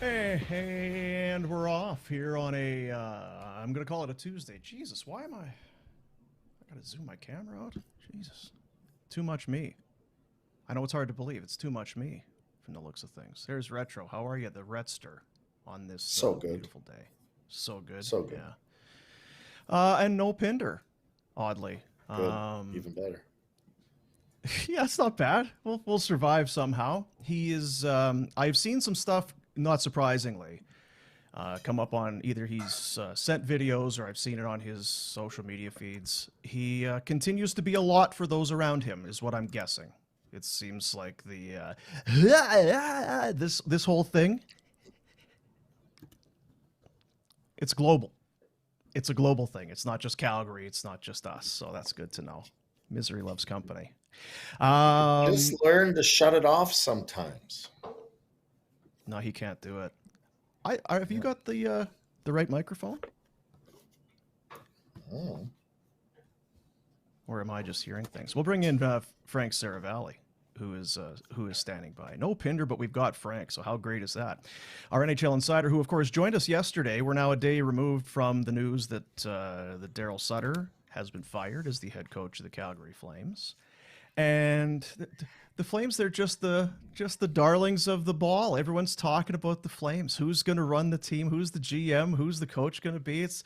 And we're off here on a, I'm going to call it a Tuesday. Jesus, why am I got to zoom my camera out? Jesus. Too much me. I know it's hard to believe. It's too much me from the looks of things. There's Retro. How are you, the Retster, on this beautiful day? So good. So good. Yeah. And no Pinder, oddly. Good. Even better. Yeah, it's not bad. We'll survive somehow. He is, I've seen some stuff, not surprisingly, come up on either he's sent videos or I've seen it on his social media feeds. He continues to be a lot for those around him, is what I'm guessing. It seems like the this whole thing. It's global. It's a global thing. It's not just Calgary. It's not just us. So that's good to know. Misery loves company. Just learn to shut it off sometimes. No, he can't do it. Have you got the right microphone? Oh. Or am I just hearing things? We'll bring in Frank Seravalli, who is standing by. No Pinder, but we've got Frank, so how great is that? Our NHL insider, who of course joined us yesterday. We're now a day removed from the news that Daryl Sutter has been fired as the head coach of the Calgary Flames, and the Flames, they're just the darlings of the ball. Everyone's talking about the Flames. Who's going to run the team? Who's the GM? Who's the coach going to be? It's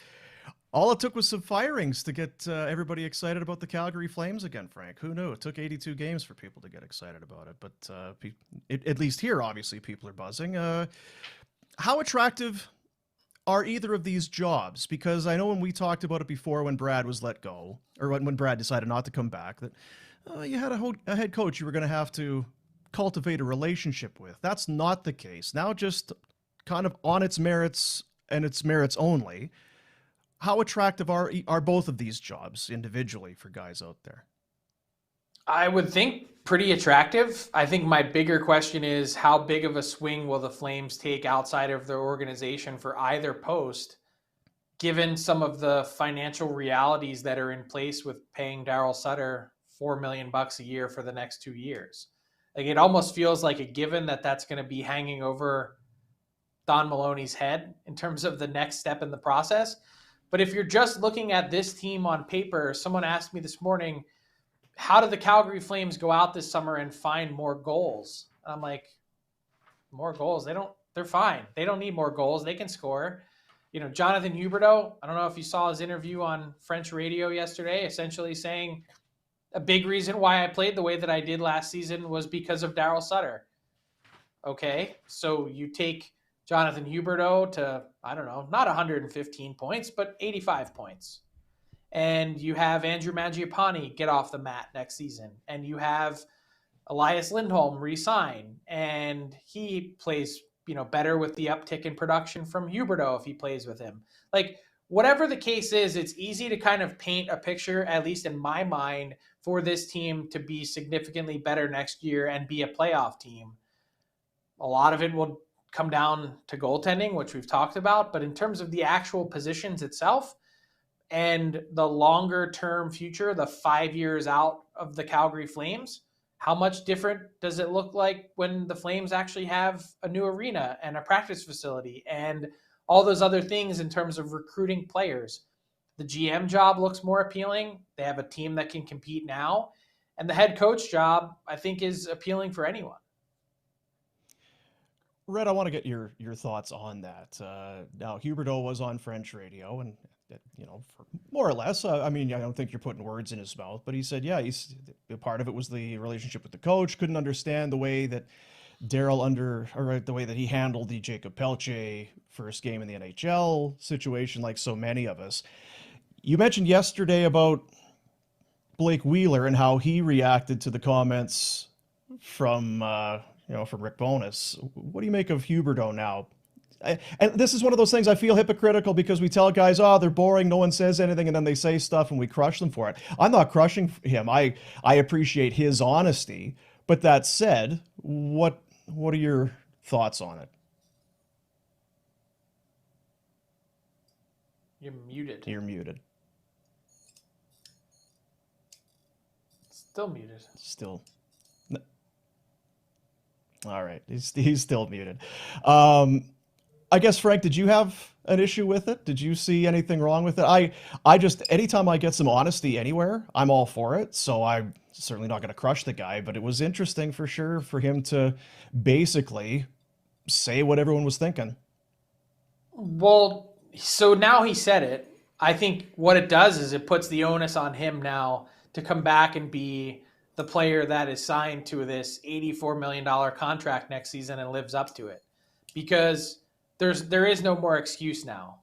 all it took was some firings to get everybody excited about the Calgary Flames again, Frank. Who knew? It took 82 games for people to get excited about it. But at least here, obviously, people are buzzing. How attractive are either of these jobs? Because I know when we talked about it before, when Brad was let go, or when Brad decided not to come back, that you had a head coach you were going to have to cultivate a relationship with. That's not the case. Now just kind of on its merits and its merits only. How attractive are both of these jobs individually for guys out there? I would think pretty attractive. I think my bigger question is how big of a swing will the Flames take outside of their organization for either post, given some of the financial realities that are in place with paying Daryl Sutter $4 million a year for the next 2 years. Like, it almost feels like a given that that's going to be hanging over Don Maloney's head in terms of the next step in the process. But if you're just looking at this team on paper, someone asked me this morning, how did the Calgary Flames go out this summer and find more goals? And I'm like, more goals? They're fine. They don't need more goals. They can score. You know, Jonathan Huberdeau, I don't know if you saw his interview on French radio yesterday, essentially saying a big reason why I played the way that I did last season was because of Daryl Sutter. Okay, so you take Jonathan Huberdeau to, I don't know, not 115 points, but 85 points. And you have Andrew Mangiapane get off the mat next season. And you have Elias Lindholm re-sign. And he plays, better with the uptick in production from Huberdeau if he plays with him. Like, whatever the case is, it's easy to kind of paint a picture, at least in my mind, for this team to be significantly better next year and be a playoff team. A lot of it will come down to goaltending, which we've talked about. But in terms of the actual positions itself and the longer term future, the 5 years out of the Calgary Flames, how much different does it look like when the Flames actually have a new arena and a practice facility and all those other things in terms of recruiting players? The GM job looks more appealing. They have a team that can compete now. And the head coach job, I think, is appealing for anyone. Red, I want to get your thoughts on that. Now, Huberdeau was on French radio, and for more or less, I don't think you're putting words in his mouth, but he said, yeah, part of it was the relationship with the coach. Couldn't understand the way that Daryl the way that he handled the Jacob Pelche first game in the NHL situation, like so many of us. You mentioned yesterday about Blake Wheeler and how he reacted to the comments from Rick Bowness. What do you make of Huberdeau now? And this is one of those things I feel hypocritical because we tell guys, they're boring, no one says anything, and then they say stuff and we crush them for it. I'm not crushing him. I appreciate his honesty. But that said, what are your thoughts on it? You're muted. You're muted. Still muted. Still. All right. He's still muted. I I guess, Frank, did you have an issue with it? Did you see anything wrong with it? I just, anytime I get some honesty anywhere, I'm all for it. So I'm certainly not going to crush the guy, but it was interesting for sure for him to basically say what everyone was thinking. Well, so now he said it. I think what it does is it puts the onus on him now to come back and be the player that is signed to this $84 million contract next season and lives up to it. Because there is no more excuse now.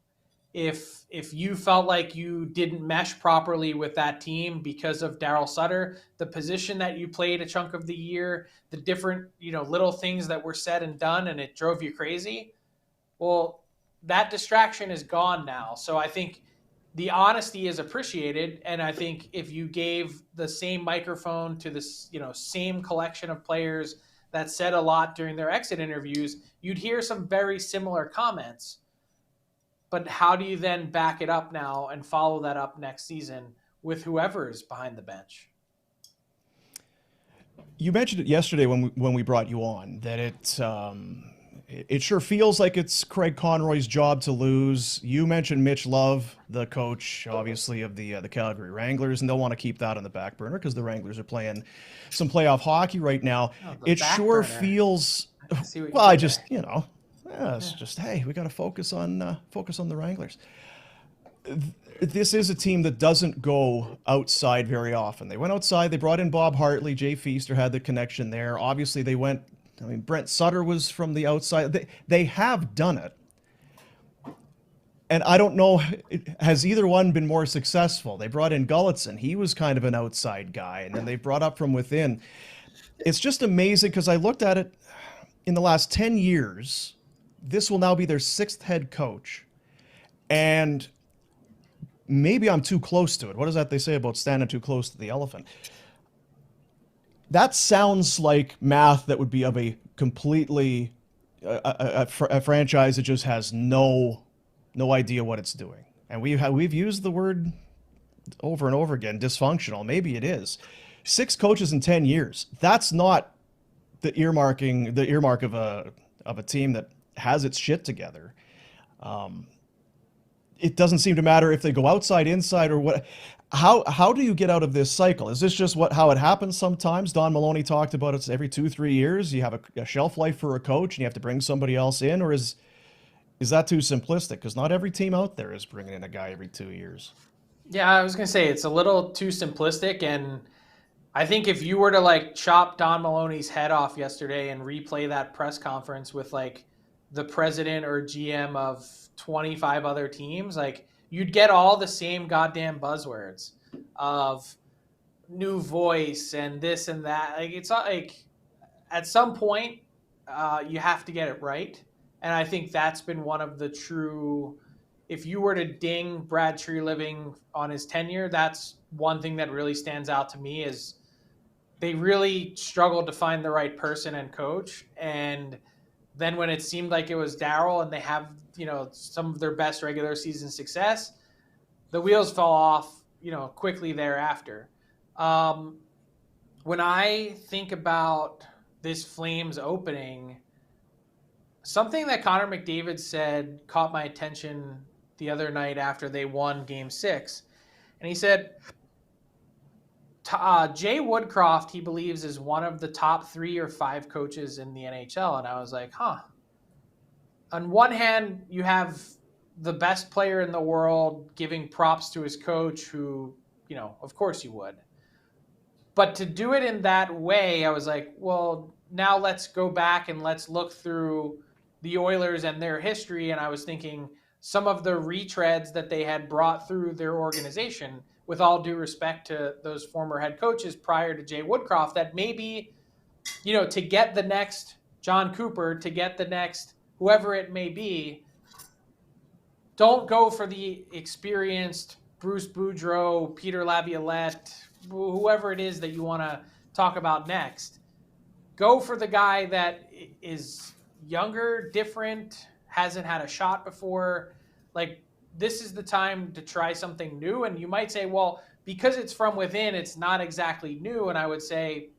If you felt like you didn't mesh properly with that team because of Daryl Sutter, the position that you played a chunk of the year, the different, little things that were said and done, and it drove you crazy, well, that distraction is gone now. So I think the honesty is appreciated, and I think if you gave the same microphone to this, same collection of players that said a lot during their exit interviews, you'd hear some very similar comments. But how do you then back it up now and follow that up next season with whoever is behind the bench? You mentioned it yesterday when we brought you on that it sure feels like it's Craig Conroy's job to lose. You mentioned Mitch Love, the coach, obviously, of the Calgary Wranglers, and they'll want to keep that on the back burner because the Wranglers are playing some playoff hockey right now. It sure feels. Well, I just, it's just, hey, we got to focus on the Wranglers. This is a team that doesn't go outside very often. They went outside. They brought in Bob Hartley. Jay Feaster had the connection there. Obviously, they went. Brent Sutter was from the outside. They have done it. And I don't know, has either one been more successful? They brought in Gulletson. He was kind of an outside guy. And then they brought up from within. It's just amazing because I looked at it in the last 10 years. This will now be their 6th head coach. And maybe I'm too close to it. What is that they say about standing too close to the elephant? That sounds like math that would be of a completely a franchise that just has no idea what it's doing. And we've used the word over and over again, dysfunctional. Maybe it is. 6 coaches in 10 years. That's not the earmark of a team that has its shit together. It doesn't seem to matter if they go outside, inside, or what. How do you get out of this cycle? Is this just how it happens sometimes? Don Maloney talked about it every 2-3 years. You have a shelf life for a coach and you have to bring somebody else in, or is that too simplistic? Because not every team out there is bringing in a guy every 2 years. Yeah, I was going to say it's a little too simplistic. And I think if you were to chop Don Maloney's head off yesterday and replay that press conference with the president or GM of 25 other teams, you'd get all the same goddamn buzzwords of new voice and this and that. It's not at some point you have to get it right. And I think that's been one of the true, if you were to ding Brad Treliving on his tenure, that's one thing that really stands out to me is they really struggled to find the right person and coach. And then when it seemed like it was Daryl and they have, some of their best regular season success, the wheels fell off, quickly thereafter. When I think about this Flames opening, something that Connor McDavid said caught my attention the other night after they won Game 6. And he said, Jay Woodcroft, he believes, is one of the top 3 or 5 coaches in the NHL. And I was like, On one hand, you have the best player in the world giving props to his coach who, of course you would. But to do it in that way, I was like, well, now let's go back and let's look through the Oilers and their history. And I was thinking some of the retreads that they had brought through their organization, with all due respect to those former head coaches prior to Jay Woodcroft, that maybe, to get the next John Cooper, to get the next whoever it may be, don't go for the experienced Bruce Boudreau, Peter Laviolette, whoever it is that you want to talk about next. Go for the guy that is younger, different, hasn't had a shot before. This is the time to try something new. And you might say, well, because it's from within, it's not exactly new. And I would say,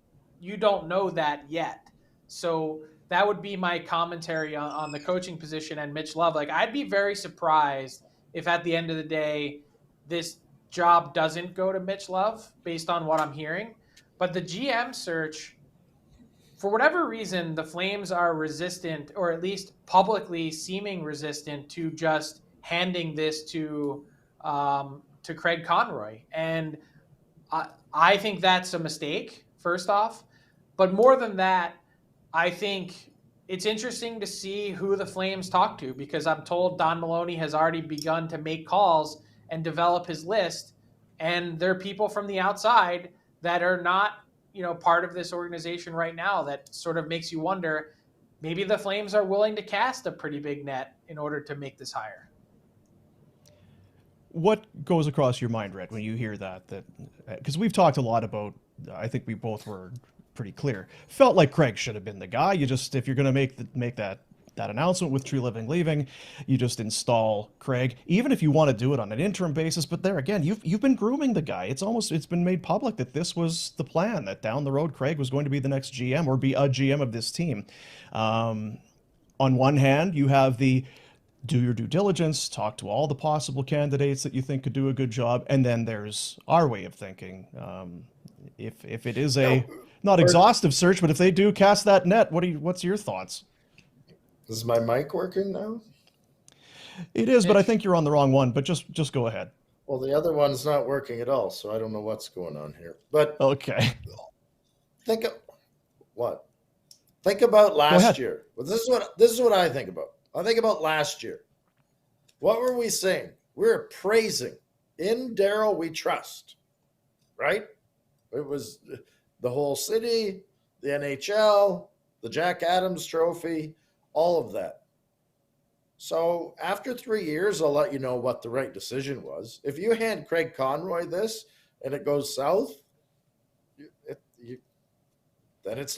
you don't know that yet. So that would be my commentary on the coaching position and Mitch Love. Like, I'd be very surprised if at the end of the day, this job doesn't go to Mitch Love based on what I'm hearing. But the GM search, for whatever reason, the Flames are resistant, or at least publicly seeming resistant, to just handing this to Craig Conroy. And I think that's a mistake, first off. But more than that, I think it's interesting to see who the Flames talk to, because I'm told Don Maloney has already begun to make calls and develop his list. And there are people from the outside that are not, part of this organization right now that sort of makes you wonder, maybe the Flames are willing to cast a pretty big net in order to make this hire. What goes across your mind, Red, when you hear that? Because we've talked a lot about, I think we both were pretty clear, felt like Craig should have been the guy. You just, if you're going to make that announcement with True Living leaving, you just install Craig, even if you want to do it on an interim basis. But there again, you've been grooming the guy. It's been made public that this was the plan, that down the road Craig was going to be the next GM or be a GM of this team. On one hand, you have the do your due diligence, talk to all the possible candidates that you think could do a good job, and then there's our way of thinking. If it is not exhaustive search, but if they do cast that net, what's your thoughts? Is my mic working now? It is, but I think you're on the wrong one. But just go ahead. Well, the other one's not working at all, so I don't know what's going on here. But okay, think about last year. Well, this is what I think about. I think about last year. What were we saying? We were praising in Daryl we trust, right? It was the whole city, the NHL, the Jack Adams Trophy, all of that. So after 3 years, I'll let you know what the right decision was. If you hand Craig Conroy this and it goes south, then it's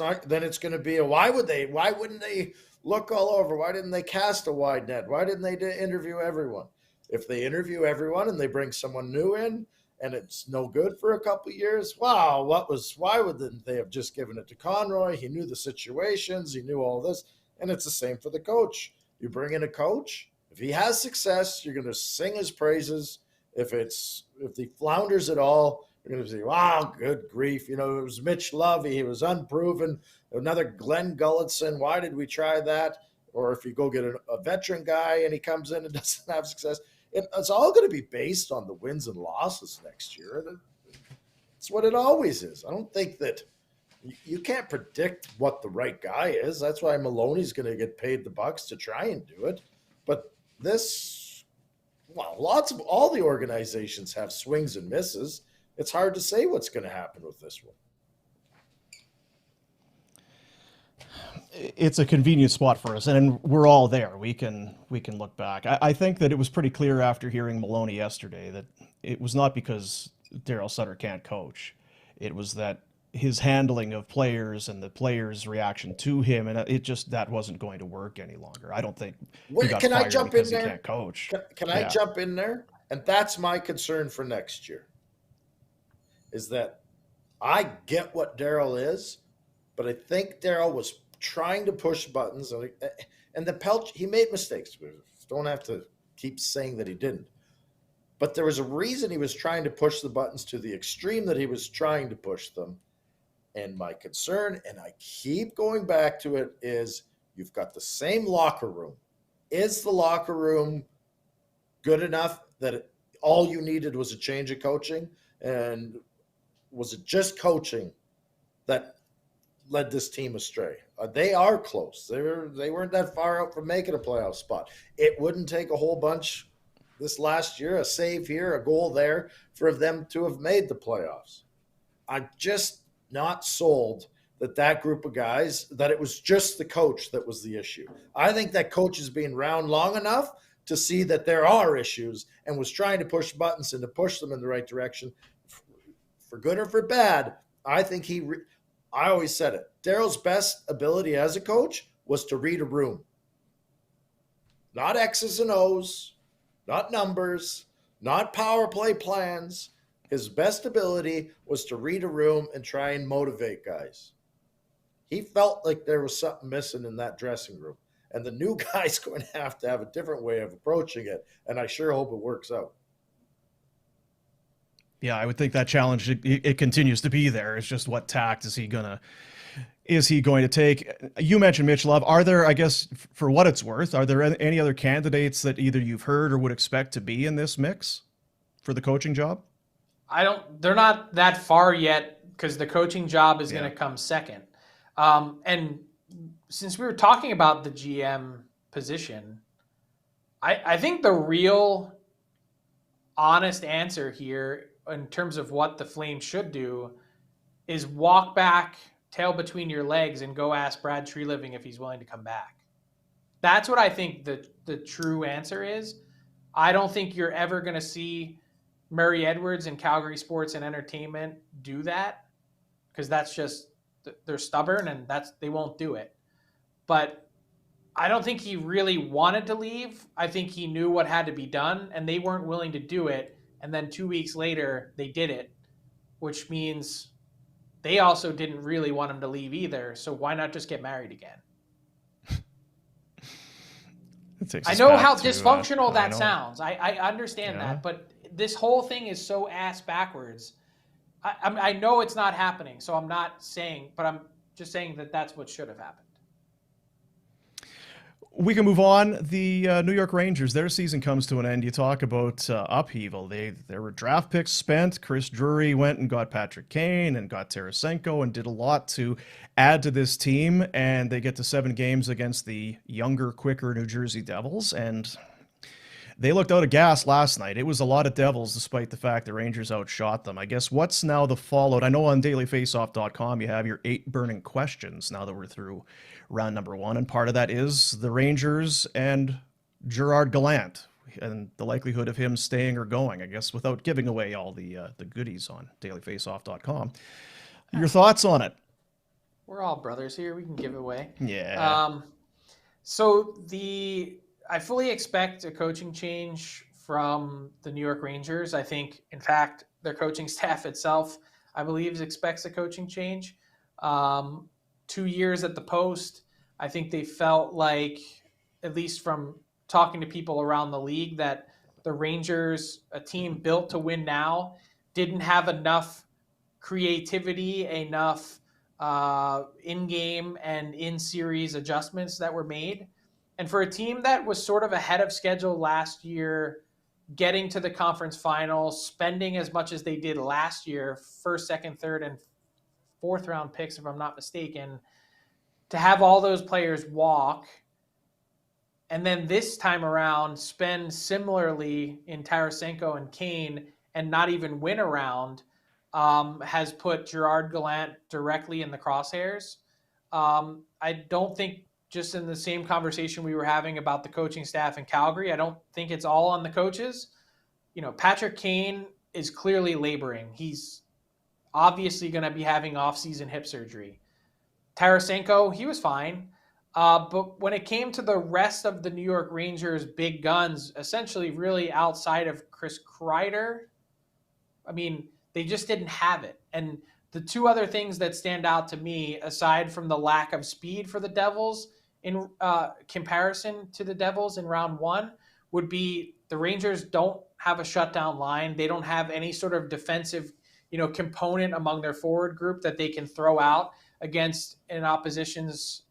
going to be why wouldn't they look all over? Why didn't they cast a wide net? Why didn't they interview everyone? If they interview everyone and they bring someone new in and it's no good for a couple of years, why wouldn't they have just given it to Conroy? He knew the situations, he knew all this. And it's the same for the coach. You bring in a coach, if he has success, you're going to sing his praises. If he flounders at all, you're going to say, wow, good grief. It was Mitch Love. He was unproven. Another Glenn Gulletson. Why did we try that? Or if you go get a veteran guy and he comes in and doesn't have success, it's all going to be based on the wins and losses next year. It's what it always is. I don't think that you can't predict what the right guy is. That's why Maloney's going to get paid the bucks to try and do it. But all the organizations have swings and misses. It's hard to say what's going to happen with this one. It's a convenient spot for us, and we're all there. We can look back. I think that it was pretty clear after hearing Maloney yesterday that it was not because Daryl Sutter can't coach. It was that his handling of players and the players' reaction to him, and that wasn't going to work any longer. I don't think he got can I fired jump because in there? He can't coach. Can I jump in there? And that's my concern for next year, is that I get what Daryl is, but I think Daryl was trying to push buttons, and he made mistakes. We don't have to keep saying that he didn't. But there was a reason he was trying to push the buttons to the extreme that he was trying to push them. And my concern, and I keep going back to it, is you've got the same locker room. Is the locker room good enough that all you needed was a change of coaching? And was it just coaching that led this team astray? They are close. They weren't that far out from making a playoff spot. It wouldn't take a whole bunch this last year, a save here, a goal there, for them to have made the playoffs. I'm just not sold that group of guys, that it was just the coach that was the issue. I think that coach has been around long enough to see that there are issues and was trying to push buttons and to push them in the right direction. For good or for bad, I think I always said it. Daryl's best ability as a coach was to read a room. Not X's and O's, not numbers, not power play plans. His best ability was to read a room and try and motivate guys. He felt like there was something missing in that dressing room. And the new guy's going to have a different way of approaching it. And I sure hope it works out. Yeah, I would think that challenge, it continues to be there. It's just what tact is he going to take? You mentioned Mitch Love. Are there, I guess, for what it's worth, are there any other candidates that either you've heard or would expect to be in this mix for the coaching job? They're not that far yet because the coaching job is going to come second. And since we were talking about the GM position, I think the real honest answer here in terms of what the Flames should do is walk back, tail between your legs, and go ask Brad Treliving if he's willing to come back. That's what I think the true answer is. I don't think you're ever going to see Murray Edwards and Calgary Sports and Entertainment do that because that's just, they're stubborn and they won't do it. But I don't think he really wanted to leave. I think he knew what had to be done and they weren't willing to do it. And then 2 weeks later, they did it, which means they also didn't really want him to leave either. So why not just get married again? I know how dysfunctional that sounds. I understand that, but this whole thing is so ass backwards. I know it's not happening, so I'm not saying, but I'm just saying that that's what should have happened. We can move on. The New York Rangers, their season comes to an end. You talk about upheaval. There were draft picks spent. Chris Drury went and got Patrick Kane and got Tarasenko and did a lot to add to this team. And they get to 7 games against the younger, quicker New Jersey Devils. And they looked out of gas last night. It was a lot of Devils, despite the fact the Rangers outshot them. I guess what's now the fallout? I know on dailyfaceoff.com you have your 8 burning questions now that we're through round number 1. And part of that is the Rangers and Gerard Gallant and the likelihood of him staying or going, I guess, without giving away all the goodies on dailyfaceoff.com. Your thoughts on it? We're all brothers here. We can give it away. Yeah. I fully expect a coaching change from the New York Rangers. I think, in fact, their coaching staff itself, I believe, expects a coaching change. 2 years at the post, I think they felt like, at least from talking to people around the league, that the Rangers, a team built to win now, didn't have enough creativity, enough in-game and in-series adjustments that were made. And for a team that was sort of ahead of schedule last year, getting to the conference finals, spending as much as they did last year, first, second, third, and fourth round picks, if I'm not mistaken, to have all those players walk, and then this time around spend similarly in Tarasenko and Kane and not even win a round, has put Gerard Gallant directly in the crosshairs. I don't think, just in the same conversation we were having about the coaching staff in Calgary, I don't think it's all on the coaches. Patrick Kane is clearly laboring. He's obviously going to be having off-season hip surgery. Tarasenko, he was fine. But when it came to the rest of the New York Rangers' big guns, essentially really outside of Chris Kreider, I mean, they just didn't have it. And the 2 other things that stand out to me, aside from the lack of speed for the Devils in comparison to the Devils in round 1, would be the Rangers don't have a shutdown line. They don't have any sort of defensive, component among their forward group that they can throw out against an opposition's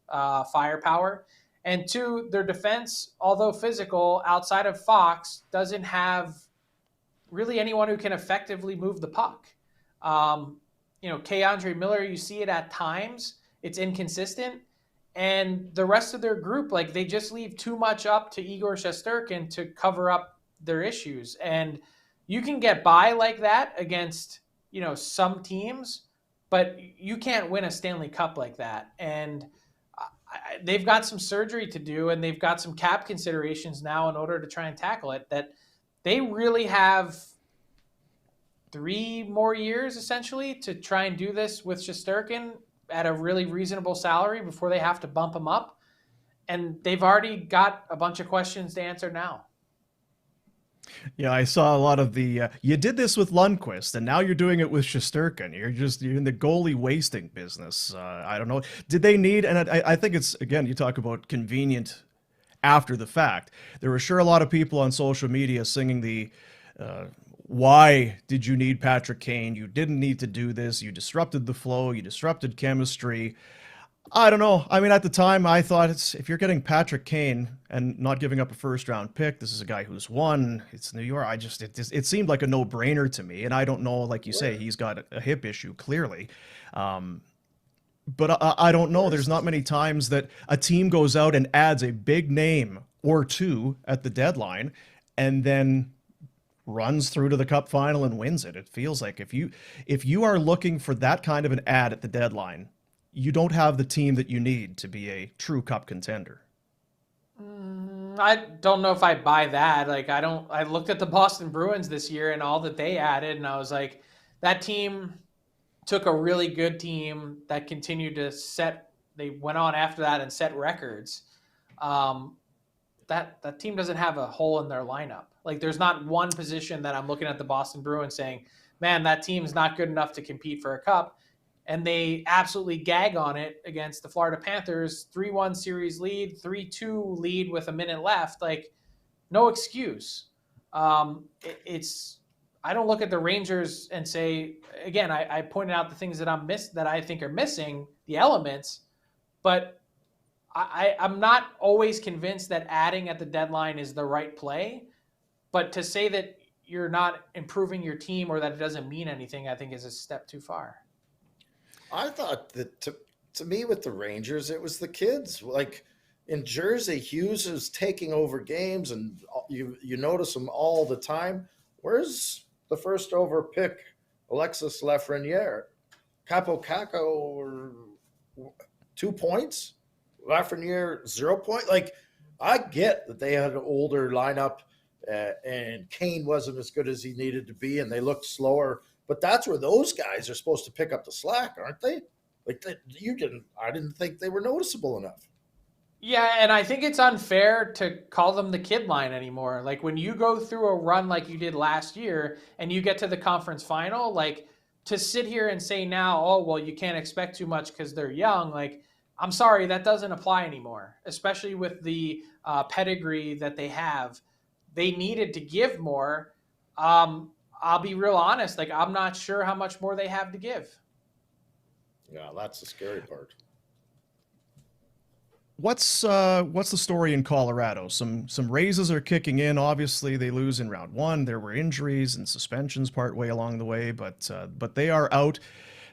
firepower. And 2, their defense, although physical, outside of Fox, doesn't have really anyone who can effectively move the puck. K-Andre Miller, you see it at times. It's inconsistent. And the rest of their group, they just leave too much up to Igor Shesterkin to cover up their issues. And you can get by like that against, some teams, but you can't win a Stanley Cup like that. And they've got some surgery to do, and they've got some cap considerations now in order to try and tackle it, that they really have 3 more years, essentially, to try and do this with Shesterkin at a really reasonable salary before they have to bump him up. And they've already got a bunch of questions to answer now. Yeah, I saw a lot of the. You did this with Lundqvist, and now you're doing it with Shesterkin. You're in the goalie wasting business. I don't know. Did they need? And I think it's again. You talk about convenient after the fact. There were sure a lot of people on social media singing the. Why did you need Patrick Kane? You didn't need to do this. You disrupted the flow. You disrupted chemistry. I don't know. I mean, at the time, I thought if you're getting Patrick Kane and not giving up a first round pick, this is a guy who's won. It's New York. It seemed like a no brainer to me. And I don't know, like you say, he's got a hip issue clearly. But I don't know. There's not many times that a team goes out and adds a big name or two at the deadline, and then runs through to the cup final and wins it. It feels like if you are looking for that kind of an ad at the deadline, you don't have the team that you need to be a true cup contender. I don't know if I buy that. Like, I looked at the Boston Bruins this year and all that they added, and I was like, that team took a really good team that continued to they went on after that and set records. That team doesn't have a hole in their lineup. Like, there's not one position that I'm looking at the Boston Bruins saying, man, that team's not good enough to compete for a cup. And they absolutely gag on it against the Florida Panthers, 3-1 series lead, 3-2 lead with a minute left. Like, no excuse. I don't look at the Rangers and say, again, I pointed out the things that that I think are missing, the elements, but I'm not always convinced that adding at the deadline is the right play. But to say that you're not improving your team or that it doesn't mean anything, I think is a step too far. I thought that to me with the Rangers, it was the kids. Like in Jersey, Hughes is taking over games, and you notice him all the time. Where's the first over pick, Alexis Lafreniere? Capo Caco, 2 points? Lafreniere, 0 point? Like, I get that they had an older lineup and Kane wasn't as good as he needed to be, and they looked slower. But that's where those guys are supposed to pick up the slack, aren't they? Like I didn't think they were noticeable enough. Yeah, and I think it's unfair to call them the kid line anymore. Like, when you go through a run like you did last year and you get to the conference final, like, to sit here and say now, oh, well, you can't expect too much because they're young. Like, I'm sorry, that doesn't apply anymore, especially with the pedigree that they have. They needed to give more. I'll be real honest. Like, I'm not sure how much more they have to give. Yeah, that's the scary part. What's the story in Colorado? Some raises are kicking in. Obviously, they lose in round one. There were injuries and suspensions partway along the way, but they are out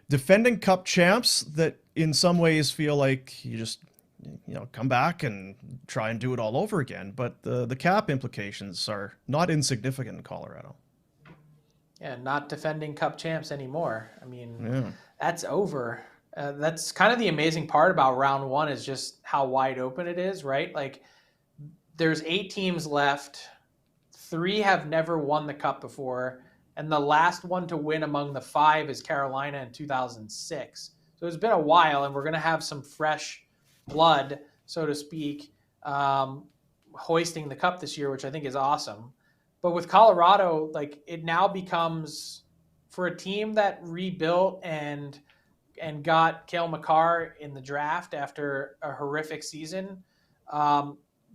defending Cup champs that in some ways feel like you just come back and try and do it all over again. But the cap implications are not insignificant in Colorado. Yeah, not defending Cup champs anymore. I mean, That's over. That's kind of the amazing part about round one is just how wide open it is, right? Like, there's 8 teams left. 3 have never won the Cup before. And the last one to win among the 5 is Carolina in 2006. So it's been a while, and we're going to have some fresh blood, so to speak, hoisting the Cup this year, which I think is awesome. But with Colorado, like, it now becomes, for a team that rebuilt and got Cale Makar in the draft after a horrific season,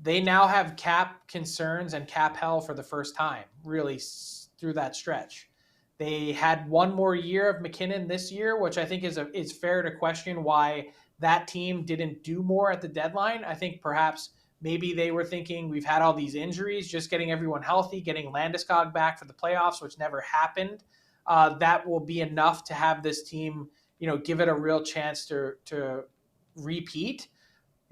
they now have cap concerns and cap hell for the first time, really, through that stretch. They had one more year of McKinnon this year, which I think is fair to question why that team didn't do more at the deadline. I think perhaps maybe they were thinking, we've had all these injuries, just getting everyone healthy, getting Landeskog back for the playoffs, which never happened. That will be enough to have this team, give it a real chance to repeat.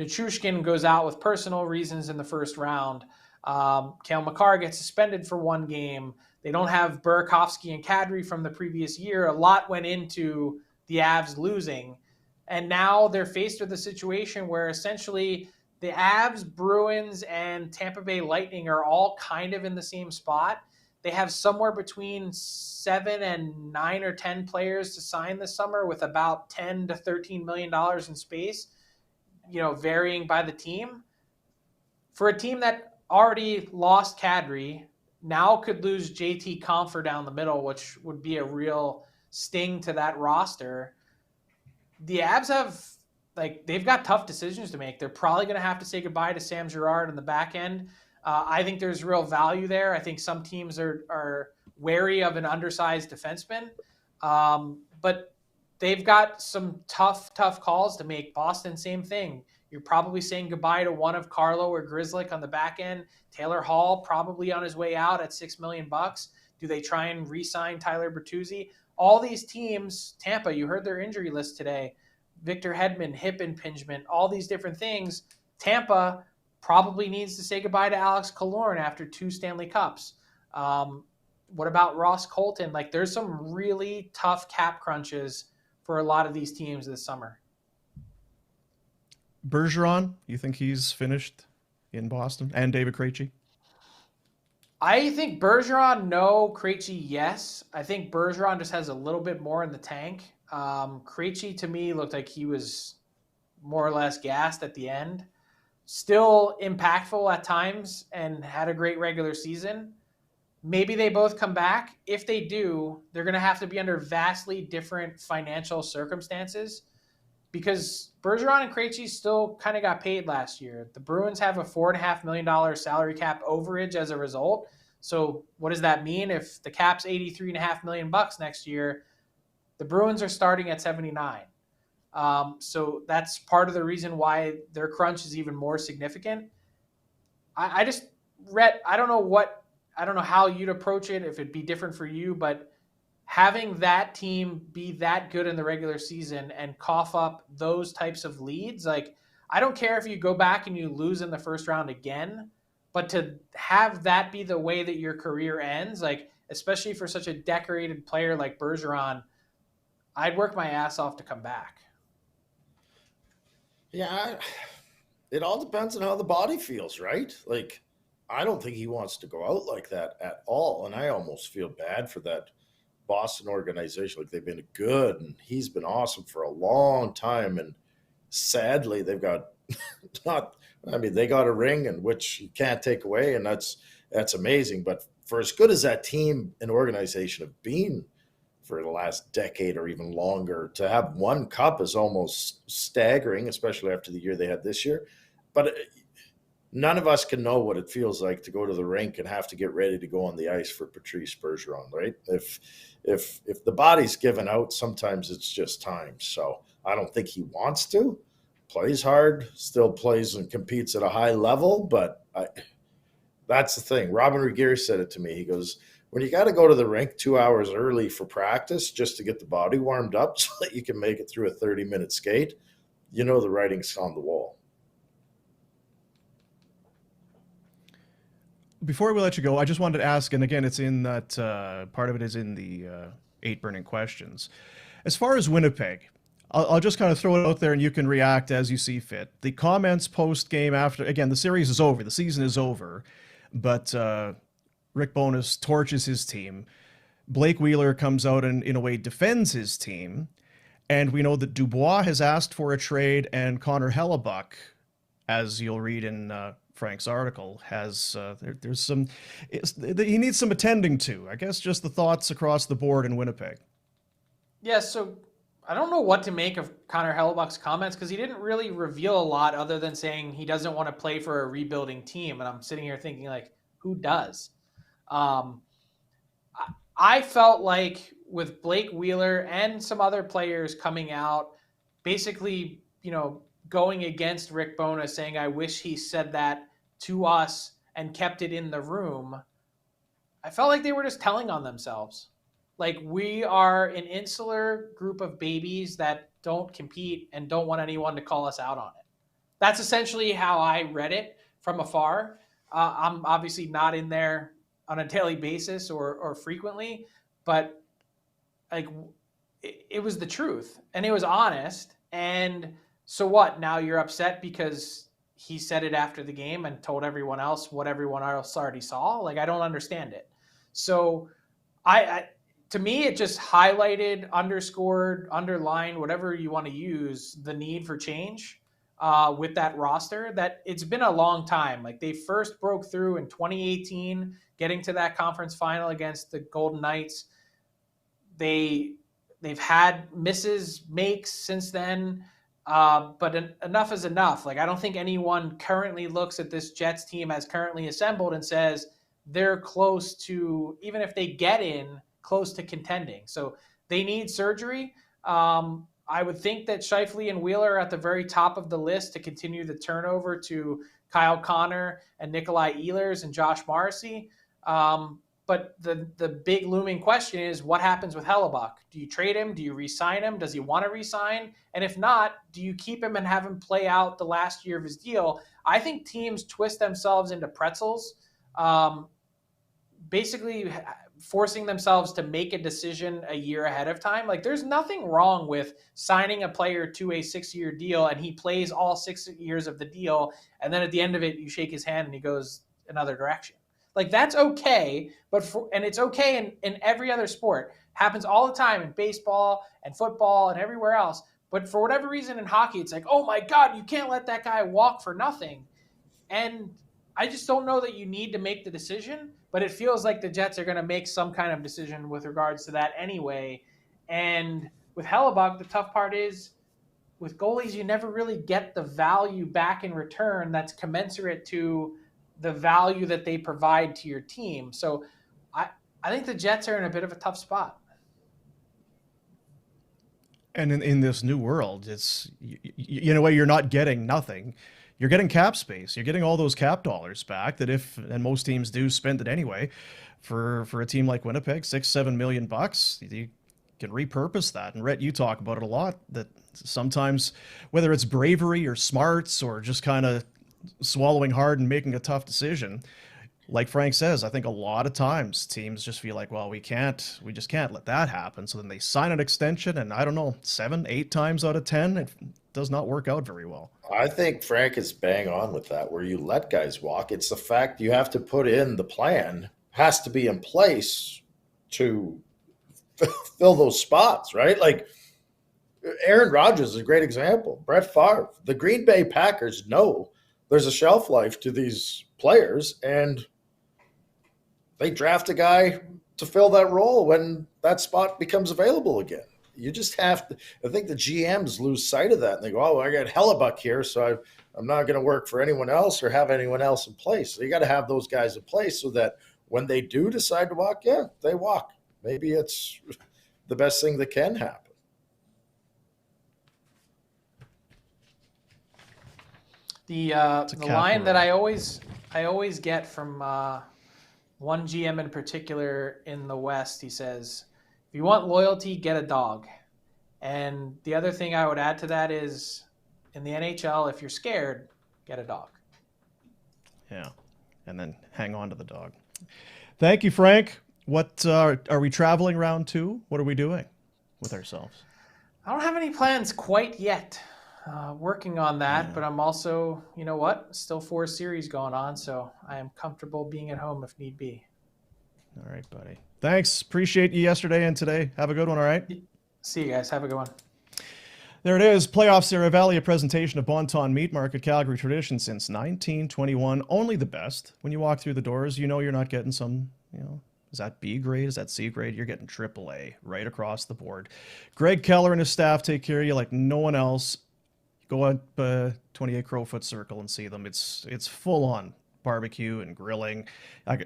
Nichushkin goes out with personal reasons in the first round. Cale Makar gets suspended for 1 game. They don't have Burakovsky and Kadri from the previous year. A lot went into the Avs losing. And now they're faced with a situation where essentially the Avs, Bruins, and Tampa Bay Lightning are all kind of in the same spot. They have somewhere between 7 and 9 or 10 players to sign this summer, with about $10 to $13 million in space, varying by the team. For a team that already lost Kadri, now could lose JT Compher down the middle, which would be a real sting to that roster. The Abs have, they've got tough decisions to make. They're probably going to have to say goodbye to Sam Girard in the back end. I think there's real value there. I think some teams are wary of an undersized defenseman. But they've got some tough calls to make. Boston, same thing. You're probably saying goodbye to one of Carlo or Grzelcyk on the back end. Taylor Hall probably on his way out at $6 million. Do they try and re-sign Tyler Bertuzzi? All these teams, Tampa, you heard their injury list today. Victor Hedman, hip impingement, all these different things. Tampa probably needs to say goodbye to Alex Killorn after 2 Stanley Cups. What about Ross Colton? There's some really tough cap crunches for a lot of these teams this summer. Bergeron, you think he's finished in Boston? And David Krejci? I think Bergeron, no. Krejci, yes. I think Bergeron just has a little bit more in the tank. Krejci, to me, looked like he was more or less gassed at the end. Still impactful at times and had a great regular season. Maybe they both come back. If they do, they're going to have to be under vastly different financial circumstances because Bergeron and Krejci still kind of got paid last year. The Bruins have a $4.5 million salary cap overage as a result. So what does that mean? If the cap's $83.5 million next year, the Bruins are starting at 79. So that's part of the reason why their crunch is even more significant. I just read, I don't know how you'd approach it, if it'd be different for you, but having that team be that good in the regular season and cough up those types of leads, I don't care if you go back and you lose in the first round again, but to have that be the way that your career ends, especially for such a decorated player like Bergeron, I'd work my ass off to come back. Yeah, it all depends on how the body feels, right? I don't think he wants to go out like that at all. And I almost feel bad for that Boston organization. They've been good and he's been awesome for a long time. And sadly, they've got they got a ring, and which you can't take away. And that's amazing. But for as good as that team and organization have been for the last decade or even longer, to have one cup is almost staggering, especially after the year they had this year. But none of us can know what it feels like to go to the rink and have to get ready to go on the ice for Patrice Bergeron, right? If the body's given out, sometimes it's just time. So I don't think he wants to. Plays hard, still plays and competes at a high level, but that's the thing. Robin Regier said it to me. He goes, when you got to go to the rink 2 hours early for practice just to get the body warmed up so that you can make it through a 30-minute skate, the writing's on the wall. Before we let you go, I just wanted to ask, and again, it's in that part of it is in the 8 burning questions. As far as Winnipeg, I'll just kind of throw it out there and you can react as you see fit. The comments post-game after, again, the series is over, the season is over, but Rick Bowness torches his team. Blake Wheeler comes out and, in a way, defends his team. And we know that Dubois has asked for a trade, and Connor Hellebuck, as you'll read in Frank's article, has there's some, he needs some attending to. I guess just the thoughts across the board in Winnipeg. Yeah, so I don't know what to make of Connor Hellebuck's comments because he didn't really reveal a lot other than saying he doesn't want to play for a rebuilding team. And I'm sitting here thinking, who does? I felt like with Blake Wheeler and some other players coming out, basically, going against Rick Bowness, saying, I wish he said that to us and kept it in the room. I felt like they were just telling on themselves. We are an insular group of babies that don't compete and don't want anyone to call us out on it. That's essentially how I read it from afar. I'm obviously not in there on a daily basis or frequently, but it was the truth and it was honest. And so what? Now you're upset because he said it after the game and told everyone else what everyone else already saw? I don't understand it. So to me, it just highlighted, underscored, underlined, whatever you want to use, the need for change. with that roster that it's been a long time. Like they first broke through in 2018, getting to that conference final against the Golden Knights. They've had misses, makes since then, but enough is enough. Like I don't think anyone currently looks at this Jets team as currently assembled and says they're close to, even if they get in, close to contending. So they need surgery. I would think that Scheifele and Wheeler are at the very top of the list to continue the turnover to Kyle Connor and Nikolai Ehlers and Josh Morrissey. But the big looming question is what happens with Hellebuck? Do you trade him? Do you re-sign him? Does he want to re-sign? And if not, do you keep him and have him play out the last year of his deal? I think teams twist themselves into pretzels, basically forcing themselves to make a decision a year ahead of time. Like there's nothing wrong with signing a player to a 6-year deal and he plays all 6 years of the deal. And then at the end of it, you shake his hand and he goes another direction. Like that's okay, and it's okay in every other sport. Happens all the time in baseball and football and everywhere else. But for whatever reason in hockey, it's like, oh my God, you can't let that guy walk for nothing. And I just don't know that you need to make the decision, but it feels like the Jets are going to make some kind of decision with regards to that anyway. And with Hellebuck, the tough part is with goalies, you never really get the value back in return that's commensurate to the value that they provide to your team. So I think the Jets are in a bit of a tough spot. And in this new world, it's, in a way, you're not getting nothing. You're getting cap space. You're getting all those cap dollars back that and most teams do spend it anyway, for a team like Winnipeg, $6-7 million, you can repurpose that. And Rhett, you talk about it a lot, that sometimes whether it's bravery or smarts or just kind of swallowing hard and making a tough decision, like Frank says, I think a lot of times teams just feel like, well, we just can't let that happen. So then they sign an extension, and I don't know, 7-8 times out of 10, it does not work out very well. I think Frank is bang on with that, where you let guys walk. It's the fact you have to put in the plan, has to be in place to fill those spots, right? Like Aaron Rodgers is a great example. Brett Favre, the Green Bay Packers know there's a shelf life to these players, and they draft a guy to fill that role when that spot becomes available again. You just have to, I think the GMs lose sight of that, and they go, oh, I got Hellebuck here, so I'm not going to work for anyone else or have anyone else in place. So you got to have those guys in place so that when they do decide to walk, yeah, they walk. Maybe it's the best thing that can happen. The line that I always get from one GM in particular in the West, he says, if you want loyalty, get a dog. And the other thing I would add to that is in the NHL, if you're scared, get a dog. Yeah. And then hang on to the dog. Thank you, Frank. What are we traveling round 2? What are we doing with ourselves? I don't have any plans quite yet. Working on that, but I'm also, you know what, still 4 series going on, so I am comfortable being at home if need be. All right, buddy. Thanks. Appreciate you yesterday and today. Have a good one, all right? See you guys. Have a good one. There it is. Playoff Seravalli, a presentation of Bonton Meat Market, Calgary tradition since 1921. Only the best. When you walk through the doors, you know you're not getting some, is that B grade? Is that C grade? You're getting AAA right across the board. Greg Keller and his staff take care of you like no one else. Go up 28 Crowfoot Circle and see them. It's full on barbecue and grilling.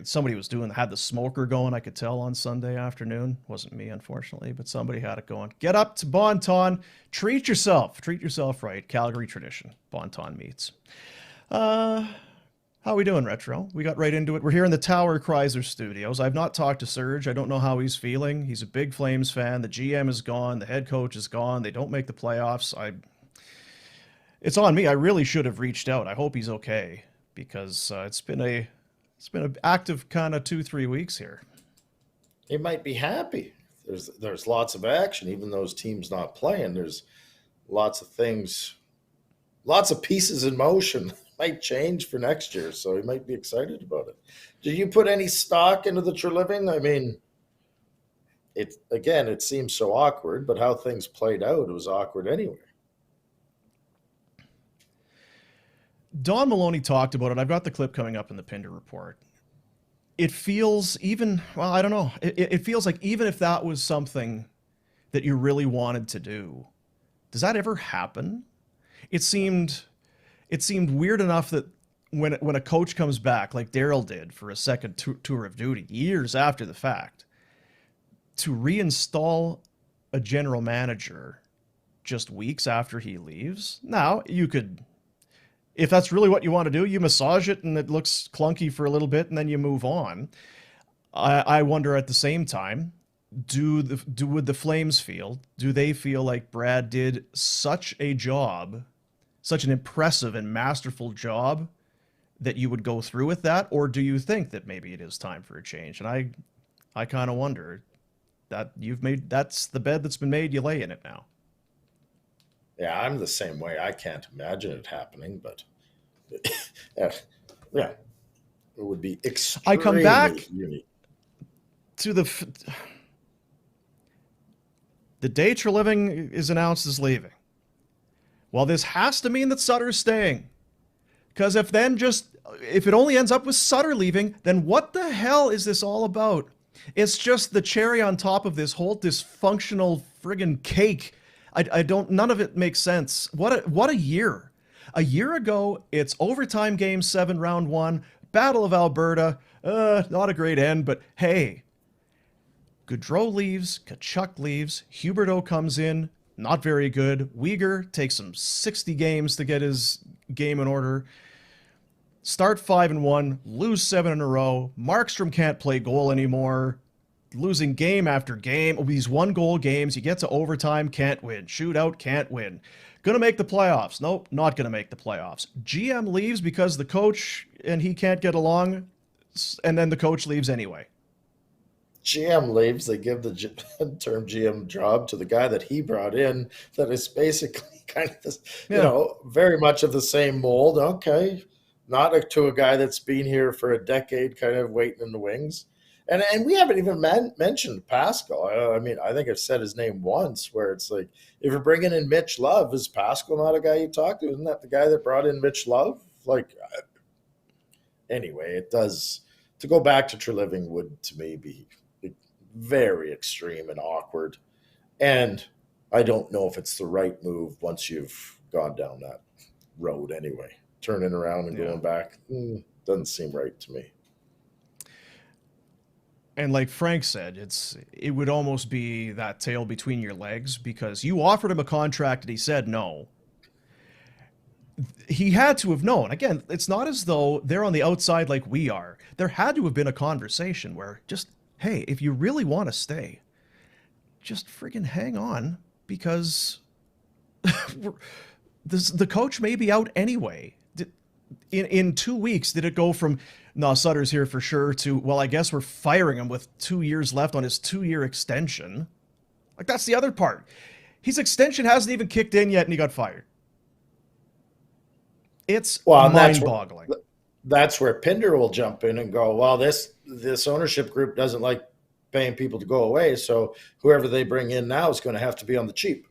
Somebody had the smoker going, I could tell, on Sunday afternoon. Wasn't me, unfortunately, but somebody had it going. Get up to Bonton. Treat yourself right. Calgary tradition. Bonton Meats. How are we doing, Retro? We got right into it. We're here in the Tower Chrysler studios. I've not talked to Serge. I don't know how he's feeling. He's a big Flames fan. The GM is gone. The head coach is gone. They don't make the playoffs. It's on me. I really should have reached out. I hope he's okay, because it's been an active kind of 2-3 weeks here. He might be happy. There's lots of action, even those teams not playing. There's lots of things, lots of pieces in motion. Might change for next year, so he might be excited about it. Did you put any stock into the Treliving? I mean, it seems so awkward, but how things played out, it was awkward anyway. Don Maloney talked about it. I've got the clip coming up in the Pinder report. It feels even, well, I don't know. It feels like even if that was something that you really wanted to do, does that ever happen? It seemed weird enough that when a coach comes back, like Daryl did for a second tour of duty, years after the fact, to reinstall a general manager just weeks after he leaves. Now, you could, if that's really what you want to do, you massage it and it looks clunky for a little bit and then you move on. I wonder at the same time, would the Flames feel, do they feel like Brad did such a job, such an impressive and masterful job, that you would go through with that? Or do you think that maybe it is time for a change? And I kind of wonder that that's the bed that's been made, you lay in it now. Yeah, I'm the same way. I can't imagine it happening, but yeah, it would be extremely I come back unique. To the day Treliving is announced as leaving. Well, this has to mean that Sutter's staying. Because if it only ends up with Sutter leaving, then what the hell is this all about? It's just the cherry on top of this whole dysfunctional friggin' cake. None of it makes sense. What a year. A year ago, it's overtime game 7, round 1, Battle of Alberta. Not a great end, but hey, Gaudreau leaves, Tkachuk leaves, Huberdeau comes in, not very good. Weegar takes him 60 games to get his game in order. Start 5-1, lose 7 in a row. Markstrom can't play goal anymore. Losing game after game. These 1-goal games, you get to overtime, can't win. Shootout, can't win. Gonna make the playoffs. Nope, not gonna make the playoffs. GM leaves because the coach and he can't get along, and then the coach leaves anyway. GM leaves, they give the term GM job to the guy that he brought in that is basically kind of this, very much of the same mold. Okay. Not to a guy that's been here for a decade, kind of waiting in the wings. And we haven't even mentioned Pascal. I mean, I think I've said his name once, where it's like, if you're bringing in Mitch Love, is Pascal not a guy you talk to? Isn't that the guy that brought in Mitch Love? Anyway, it does. To go back to Treliving would, to me, be very extreme and awkward. And I don't know if it's the right move once you've gone down that road anyway. Turning around and going back doesn't seem right to me. And like Frank said, it would almost be that tail between your legs, because you offered him a contract and he said no. He had to have known. Again, it's not as though they're on the outside like we are. There had to have been a conversation where just, hey, if you really want to stay, just friggin' hang on, because the coach may be out anyway. In 2 weeks, did it go from, no, Sutter's here for sure, to, well, I guess we're firing him with 2 years left on his 2-year extension? Like, that's the other part. His extension hasn't even kicked in yet and he got fired. It's mind-boggling. That's where Pinder will jump in and go, well, this ownership group doesn't like paying people to go away, so whoever they bring in now is going to have to be on the cheap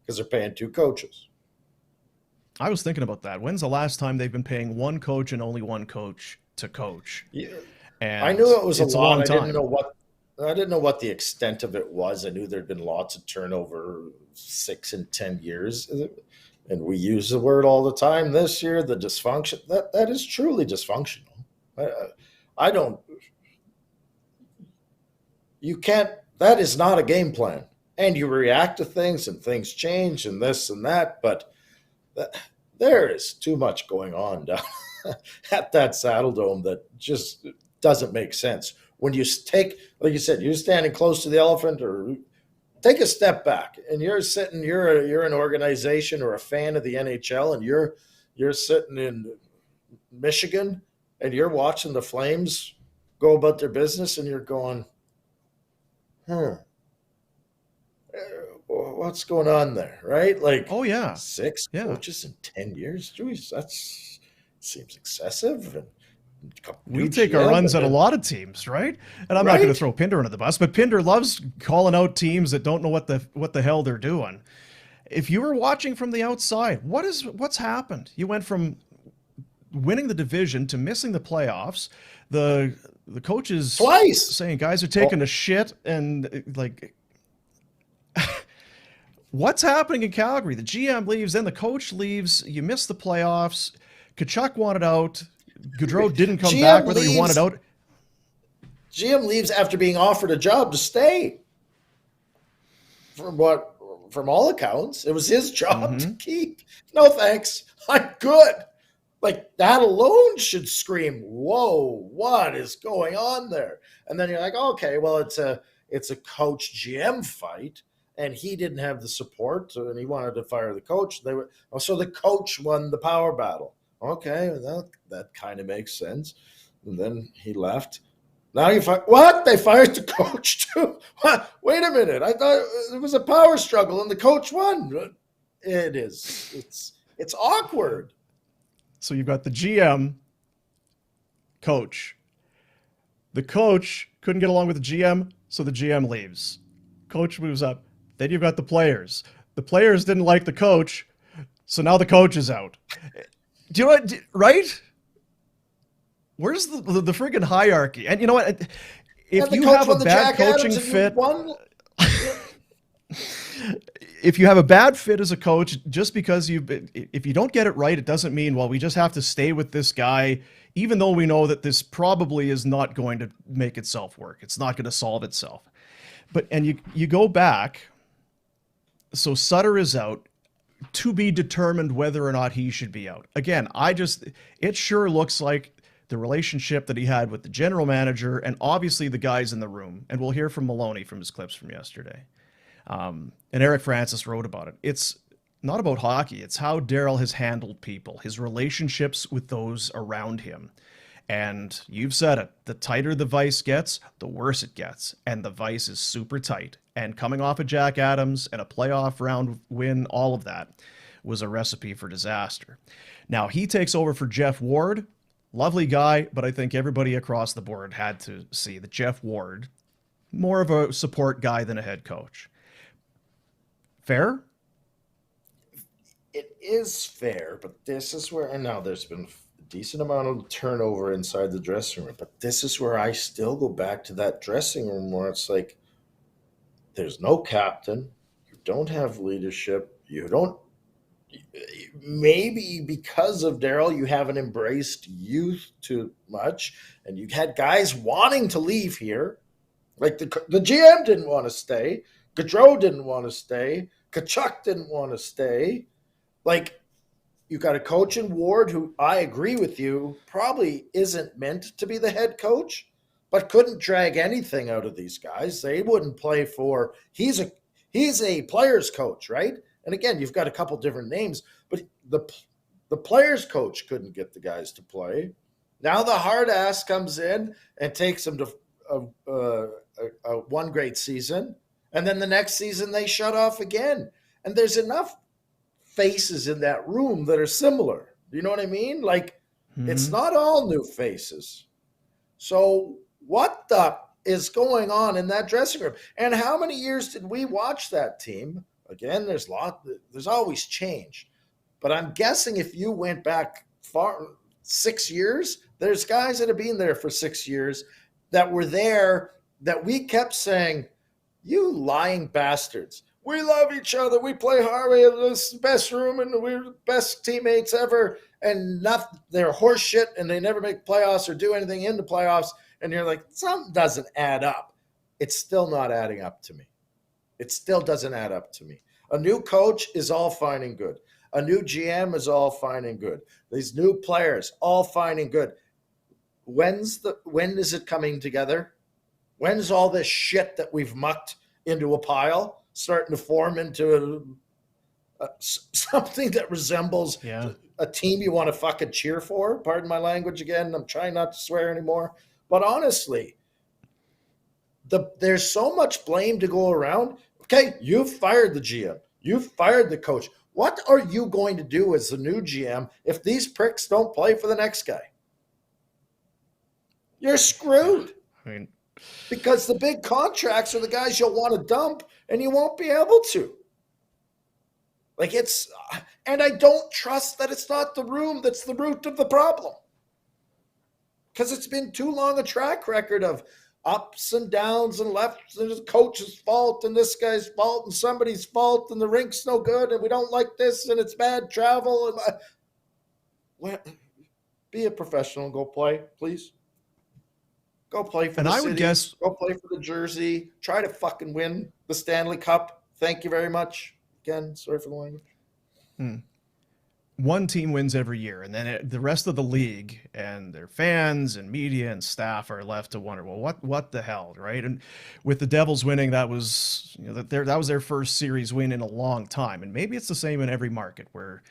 because they're paying 2 coaches. I was thinking about that. When's the last time they've been paying 1 coach and only 1 coach to coach? Yeah. And I knew it was a lot. long time. I didn't know what the extent of it was. I knew there'd been lots of turnover 6 and 10 years. And we use the word all the time this year, the dysfunction. That is truly dysfunctional. That is not a game plan. And you react to things and things change and this and that, but there is too much going on down at that Saddle Dome that just doesn't make sense. When you take, like you said, you're standing close to the elephant, or take a step back and you're an organization or a fan of the NHL, and you're sitting in Michigan and you're watching the Flames go about their business, and you're going, what's going on there, right? Like, oh yeah, 6 coaches in 10 years. Jeez, that seems excessive. And we take our runs at a lot of teams, right? And I'm not going to throw Pinder under the bus, but Pinder loves calling out teams that don't know what the hell they're doing. if you were watching from the outside, what's happened? You went from winning the division to missing the playoffs. The coach is Twice saying guys are taking a shit, and like, what's happening in Calgary? The GM leaves, then the coach leaves. You miss the playoffs. Tkachuk wanted out. Gaudreau didn't come back, whether he wanted out. GM leaves after being offered a job to stay. From all accounts, it was his job to keep. No thanks. I'm good. Like, that alone should scream, whoa, what is going on there? And then you're like, okay, well, it's a coach GM fight, and he didn't have the support, and he wanted to fire the coach. So the coach won the power battle. Okay, well, that kind of makes sense. And then he left. Now you what? They fired the coach too? What? Wait a minute. I thought it was a power struggle and the coach won. It is. It's awkward. So you've got the GM, coach. The coach couldn't get along with the GM, so the GM leaves. Coach moves up. Then you've got the players. The players didn't like the coach, so now the coach is out. Do you know what? Right? Where's the friggin' hierarchy? And you know what? If you have a bad coaching fit, if you have a bad fit as a coach, just because if you don't get it right, it doesn't mean, well, we just have to stay with this guy, even though we know that this probably is not going to make itself work. It's not going to solve itself. And you go back. So Sutter is out. To be determined whether or not he should be out. Again, it sure looks like the relationship that he had with the general manager and obviously the guys in the room. And we'll hear from Maloney from his clips from yesterday. And Eric Francis wrote about it. It's not about hockey. It's how Daryl has handled people, his relationships with those around him. And you've said it, the tighter the vice gets, the worse it gets. And the vice is super tight. And coming off of Jack Adams and a playoff round win, all of that was a recipe for disaster. Now he takes over for Jeff Ward. Lovely guy, but I think everybody across the board had to see that Jeff Ward, more of a support guy than a head coach. Fair? It is fair, but this is where, and now there's been a decent amount of turnover inside the dressing room, but this is where I still go back to that dressing room where it's like, there's no captain, you don't have leadership, maybe because of Daryl, you haven't embraced youth too much, and you had guys wanting to leave here. Like the GM didn't want to stay, Gaudreau didn't want to stay, Tkachuk didn't want to stay. Like, you got a coach in Ward who, I agree with you, probably isn't meant to be the head coach, but couldn't drag anything out of these guys. They wouldn't play for. He's a players coach, right? And again, you've got a couple different names, but the players coach couldn't get the guys to play. Now the hard ass comes in and takes them to one great season, and then the next season they shut off again. And there's enough faces in that room that are similar. You know what I mean? Like, It's not all new faces. So what the is going on in that dressing room? And how many years did we watch that team? Again, there's always change. But I'm guessing if you went back far 6 years, there's guys that have been there for 6 years that were there that we kept saying, you lying bastards. We love each other. We play hard. We have the best room and we're the best teammates ever. And they're horse shit and they never make playoffs or do anything in the playoffs. And you're like, something doesn't add up. It's still not adding up to me. It still doesn't add up to me. A new coach is all fine and good. A new GM is all fine and good. These new players, all fine and good. When is it coming together? When's all this shit that we've mucked into a pile starting to form into something that resembles a team you want to fucking cheer for? Pardon my language again. I'm trying not to swear anymore. But honestly, there's so much blame to go around. Okay, you've fired the GM. You've fired the coach. What are you going to do as the new GM if these pricks don't play for the next guy? You're screwed. I mean, because the big contracts are the guys you'll want to dump, and you won't be able to. Like and I don't trust that it's not the room that's the root of the problem. Because it's been too long a track record of ups and downs and lefts, and the coach's fault and this guy's fault and somebody's fault and the rink's no good and we don't like this and it's bad travel. And be a professional and go play, please. Go play for the city. Go play for the jersey. Try to fucking win the Stanley Cup. Thank you very much. Again, sorry for the language. One team wins every year, and then the rest of the league and their fans and media and staff are left to wonder, well, what the hell, right? And with the Devils winning, that was that was their first series win in a long time, and maybe it's the same in every market where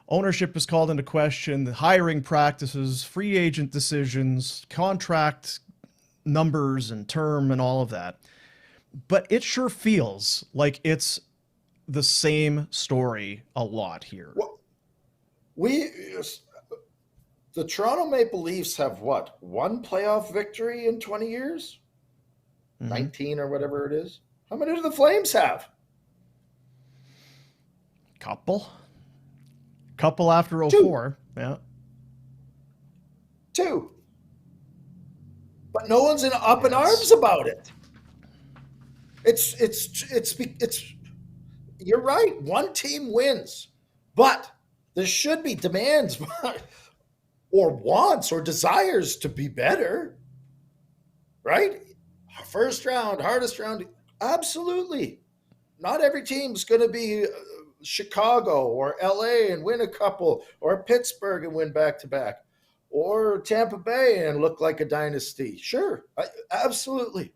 ownership is called into question, the hiring practices, free agent decisions, contract numbers and term and all of that. But it sure feels like it's the same story a lot here. Well, the Toronto Maple Leafs have what? One playoff victory in 20 years? 19 or whatever it is. How many do the Flames have? Couple after 04. Yeah. 2. But no one's up in arms about it. It's you're right. One team wins, but there should be demands or wants or desires to be better, right? First round, hardest round, absolutely. Not every team's going to be Chicago or LA and win a couple, or Pittsburgh and win back-to-back, or Tampa Bay and look like a dynasty. Sure, absolutely.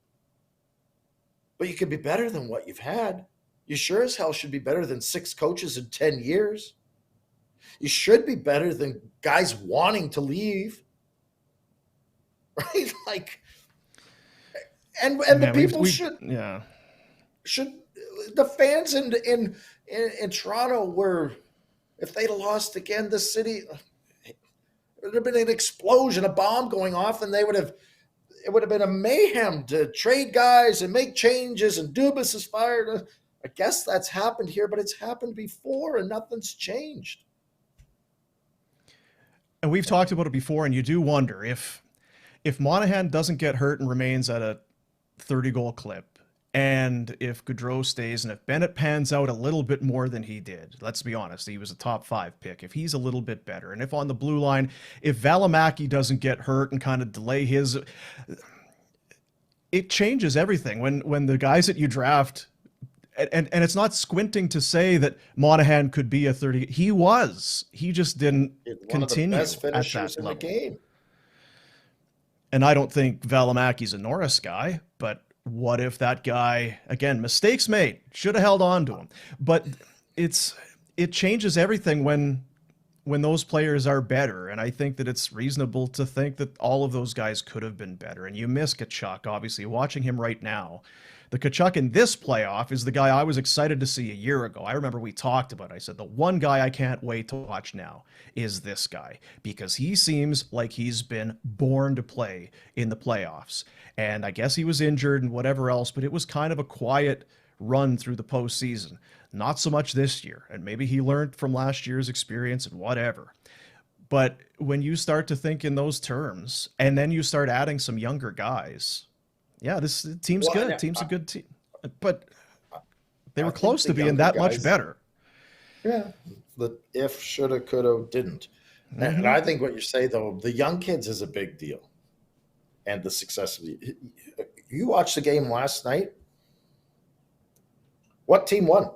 But you could be better than what you've had. You sure as hell should be better than 6 coaches in 10 years. You should be better than guys wanting to leave. Right? Like, and the people should the fans in Toronto were, if they'd have lost again, the city, it would have been an explosion, a bomb going off, and it would have been a mayhem to trade guys and make changes, and Dubas is fired. I guess that's happened here, but it's happened before and nothing's changed. And we've talked about it before, and you do wonder if Monahan doesn't get hurt and remains at a 30-goal clip, and if Gaudreau stays, and if Bennett pans out a little bit more than he did, let's be honest, he was a top 5 pick, if he's a little bit better, and if on the blue line, if Valimaki doesn't get hurt and kind of delay his, it changes everything. When the guys that you draft, and it's not squinting to say that Monahan could be a 30. He was. He just didn't continue one of the best finishers at that in level. the game. And I don't think Valimaki's a Norris guy, but what if that guy, again, mistakes made, should have held on to him. But it changes everything when those players are better. And I think that it's reasonable to think that all of those guys could have been better. And you miss Tkachuk, obviously, watching him right now. The Tkachuk in this playoff is the guy I was excited to see a year ago. I remember we talked about it. I said, the one guy I can't wait to watch now is this guy, because he seems like he's been born to play in the playoffs. And I guess he was injured and whatever else, but it was kind of a quiet run through the postseason. Not so much this year. And maybe he learned from last year's experience and whatever. But when you start to think in those terms, and then you start adding some younger guys, yeah, this team's good. Team's a good team. But they were close to being that much better. Yeah. The if, shoulda, coulda, didn't. Mm-hmm. And I think what you say, though, the young kids is a big deal. And the success of you watched the game last night. What team won?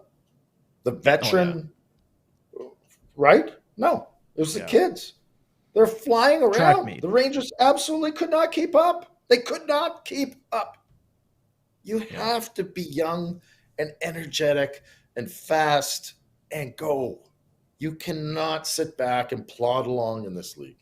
The veteran, right? No, it was the kids. They're flying around. The Rangers absolutely could not keep up. They could not keep up. You have to be young and energetic and fast and go. You cannot sit back and plod along in this league.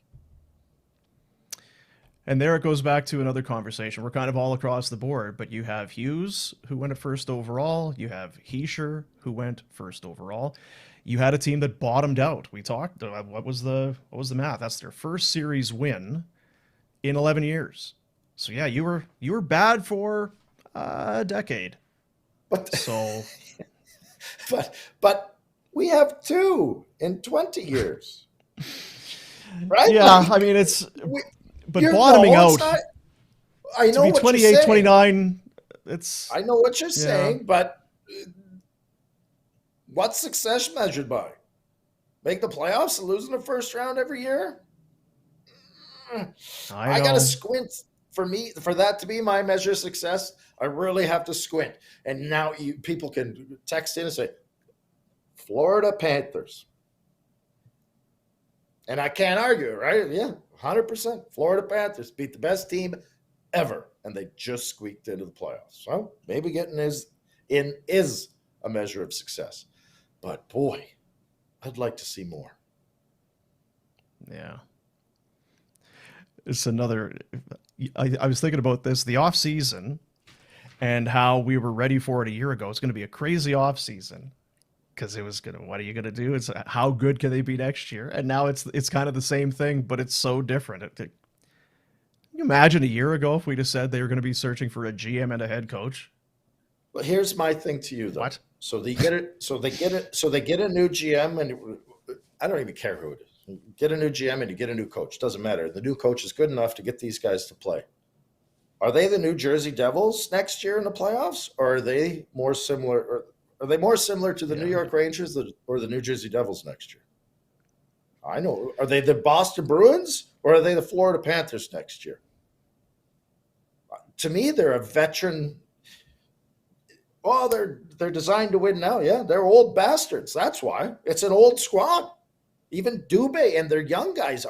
And there it goes back to another conversation. We're kind of all across the board, but you have Hughes, who went at first overall. You have Heischer, who went first overall. You had a team that bottomed out. We talked. What was the math? That's their first series win in 11 years. So yeah, you were bad for a decade. But so, but We have 2 in 20 years. Right? Yeah, Like, I mean, but you're, bottoming no, it's out not. I to know be what you're 28, saying. 29, it's, I know what you're yeah. saying, but what's success measured by? Make the playoffs and lose in the first round every year? I I got to know. squint for that to be my measure of success. I really have to squint. And now people can text in and say, Florida Panthers. And I can't argue, right? Yeah, 100%. Florida Panthers beat the best team ever, and they just squeaked into the playoffs. So maybe getting is a measure of success. But boy, I'd like to see more. Yeah. It's another. I was thinking about this, the off season, and how we were ready for it a year ago. It's going to be a crazy off season because it was gonna. What are you going to do? It's how good can they be next year? And now it's kind of the same thing, but it's so different. Can you imagine a year ago if we'd have said they were going to be searching for a GM and a head coach? But here's my thing to you, though. What? So they get it. So they get a new GM, and I don't even care who it is. Get a new GM and you get a new coach. Doesn't matter. The new coach is good enough to get these guys to play. Are they the New Jersey Devils next year in the playoffs, or are they more similar? Or are they more similar to the New York Rangers or the New Jersey Devils next year? I know. Are they the Boston Bruins or are they the Florida Panthers next year? To me, they're a veteran. Well, they're designed to win now. Yeah, they're old bastards. That's why. It's an old squad. Even Dubé and their young guys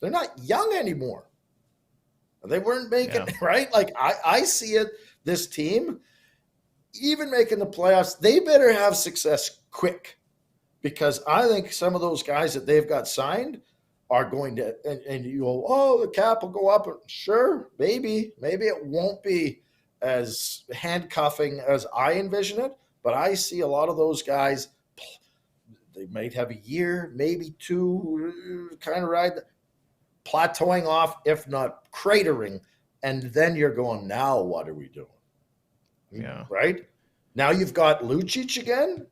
they're not young anymore. They weren't making, right? Like, I see it, this team, even making the playoffs, they better have success quick, because I think some of those guys that they've got signed are going to, and you go, oh, the cap will go up. Sure, maybe it won't be as handcuffing as I envision it, but I see a lot of those guys, they might have a year, maybe 2, kind of ride, plateauing off, if not cratering. And then you're going, now what are we doing? Yeah. Right? Now you've got Lucic again,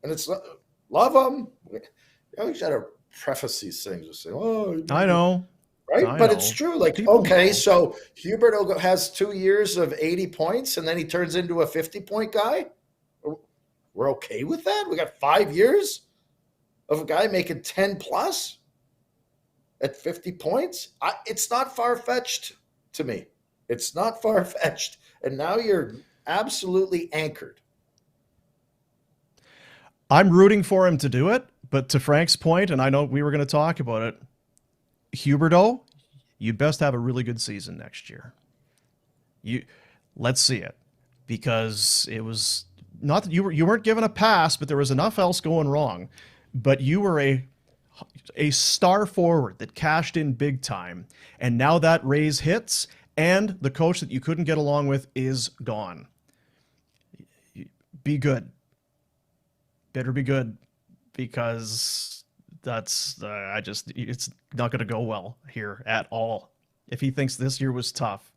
and it's love him. You always got to preface these things with saying, oh, I know. Right? But it's true. Like, People okay, know. So Hubert has 2 years of 80 points, and then he turns into a 50-point guy. We're okay with that? We got 5 years of a guy making 10 plus at 50 points. It's not far-fetched to me. It's not far-fetched. And now you're absolutely anchored. I'm rooting for him to do it, but to Frank's point, and I know we were going to talk about it, Huberdeau, you best have a really good season next year. Let's see it, because it was not that you weren't given a pass, but there was enough else going wrong. But you were a star forward that cashed in big time, and now that raise hits, and the coach that you couldn't get along with is gone. Be good. Better be good, because that's it's not going to go well here at all. If he thinks this year was tough,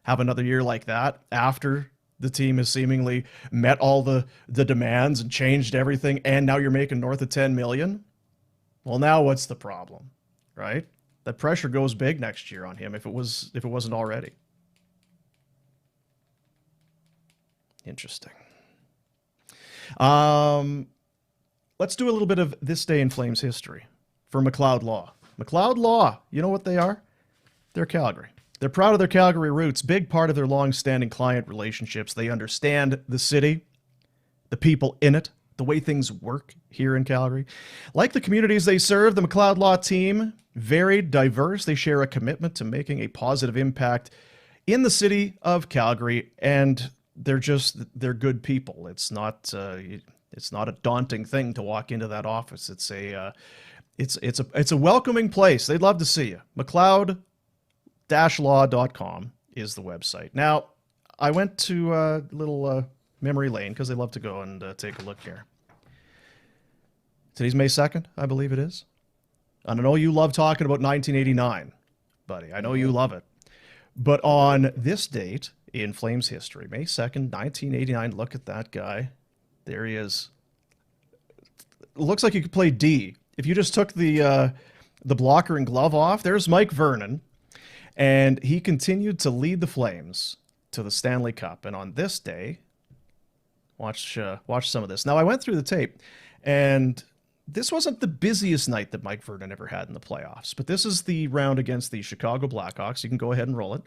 have another year like that after the team has seemingly met all the demands and changed everything, and now you're making north of 10 million. Well, now what's the problem, right? That pressure goes big next year on him if it wasn't already. Interesting. Let's do a little bit of this day in Flames history for McLeod Law. McLeod Law, you know what they are? They're Calgary. They're proud of their Calgary roots, big part of their long-standing client relationships. They understand the city, the people in it, the way things work here in Calgary. Like the communities they serve, the McLeod Law team, varied, diverse. They share a commitment to making a positive impact in the city of Calgary, and they're good people. It's not a daunting thing to walk into that office. It's a welcoming place. They'd love to see you. McLeod-law.com is the website. Now, I went to a little memory lane because I love to go and take a look here. Today's May 2nd, I believe it is. And I know you love talking about 1989, buddy. I know you love it. But on this date in Flames history, May 2nd, 1989, look at that guy. There he is. looks like you could play D. If you just took the blocker and glove off, there's Mike Vernon, and he continued to lead the Flames to the Stanley Cup. And on this day, watch some of this. Now, I went through the tape, and this wasn't the busiest night that Mike Vernon ever had in the playoffs, but this is the round against the Chicago Blackhawks. You can go ahead and roll it.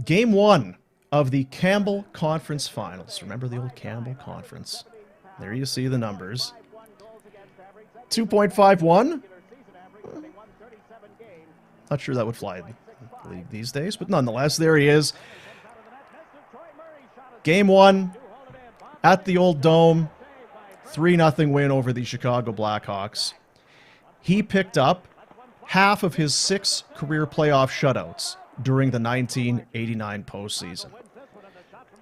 Game 1 of the Campbell Conference Finals. Remember the old Campbell Conference? There you see the numbers. 2.51. Not sure that would fly in the league these days, but nonetheless, there he is. Game 1 at the old Dome. 3-0 win over the Chicago Blackhawks. He picked up half of his 6 career playoff shutouts during the 1989 postseason.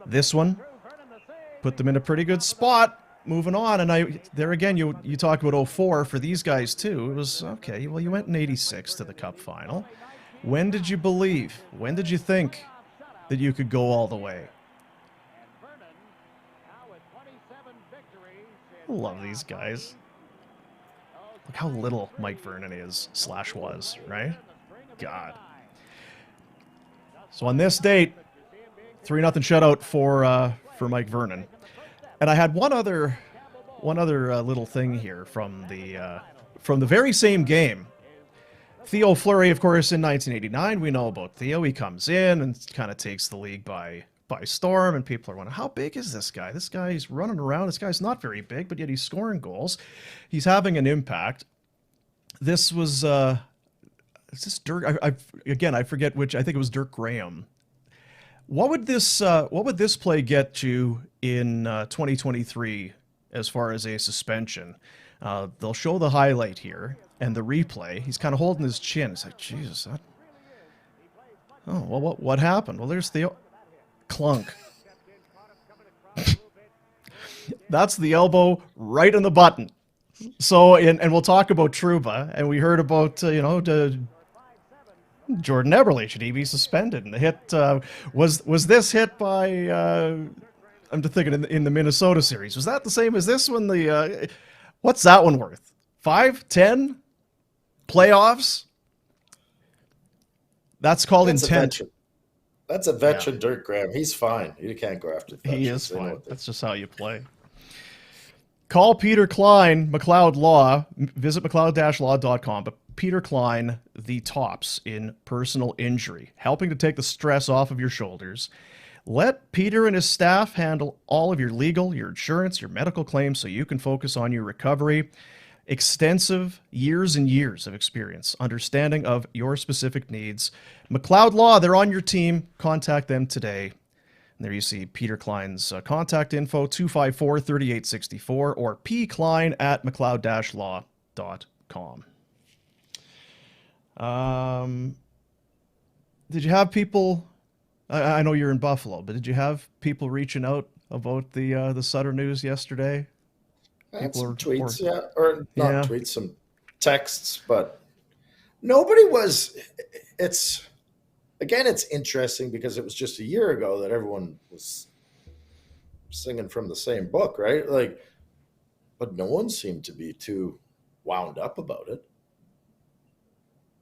This one put them in a pretty good spot. Moving on, and there again, you talk about 04 for these guys too. It was, okay, well, you went in 86 to the Cup final. When did you believe? When did you think that you could go all the way? I love these guys. Look how little Mike Vernon is / was, right? God. So on this date, 3-0 shutout for Mike Vernon. And I had one other little thing here from the very same game. Theo Fleury, of course, in 1989. We know about Theo. He comes in and kind of takes the league by storm, and people are wondering, how big is this guy? This guy's running around. This guy's not very big, but yet he's scoring goals. He's having an impact. This was is this Dirk? I forget which. I think it was Dirk Graham. What would this play get you in 2023 as far as a suspension? They'll show the highlight here and the replay. He's kind of holding his chin. It's like, Jesus. Oh, well, what happened? Well, there's the clunk. That's the elbow right on the button. So, and we'll talk about Trouba, and we heard about, Jordan Eberle. Should he be suspended? And the hit, was this hit by, I'm just thinking in the Minnesota series. Was that the same as this one? What's that one worth? 5, 10 playoffs? That's called intent. That's a veteran, Dirk Graham. He's fine. You can't go after that. He is fine. That's just how you play. Call Peter Klein, McLeod Law. Visit McLeod-law.com. But Peter Klein, the tops in personal injury, helping to take the stress off of your shoulders. Let Peter and his staff handle all of your legal, your insurance, your medical claims so you can focus on your recovery. Extensive years and years of experience, understanding of your specific needs. McLeod Law, they're on your team. Contact them today. And there you see Peter Klein's contact info, 254-3864 or pklein@mcleod-law.com. Did you have people, I know you're in Buffalo, but did you have people reaching out about the Sutter news yesterday? I had some tweets, or not tweets, some texts, but nobody was. It's interesting because it was just a year ago that everyone was singing from the same book, right? Like, but no one seemed to be too wound up about it.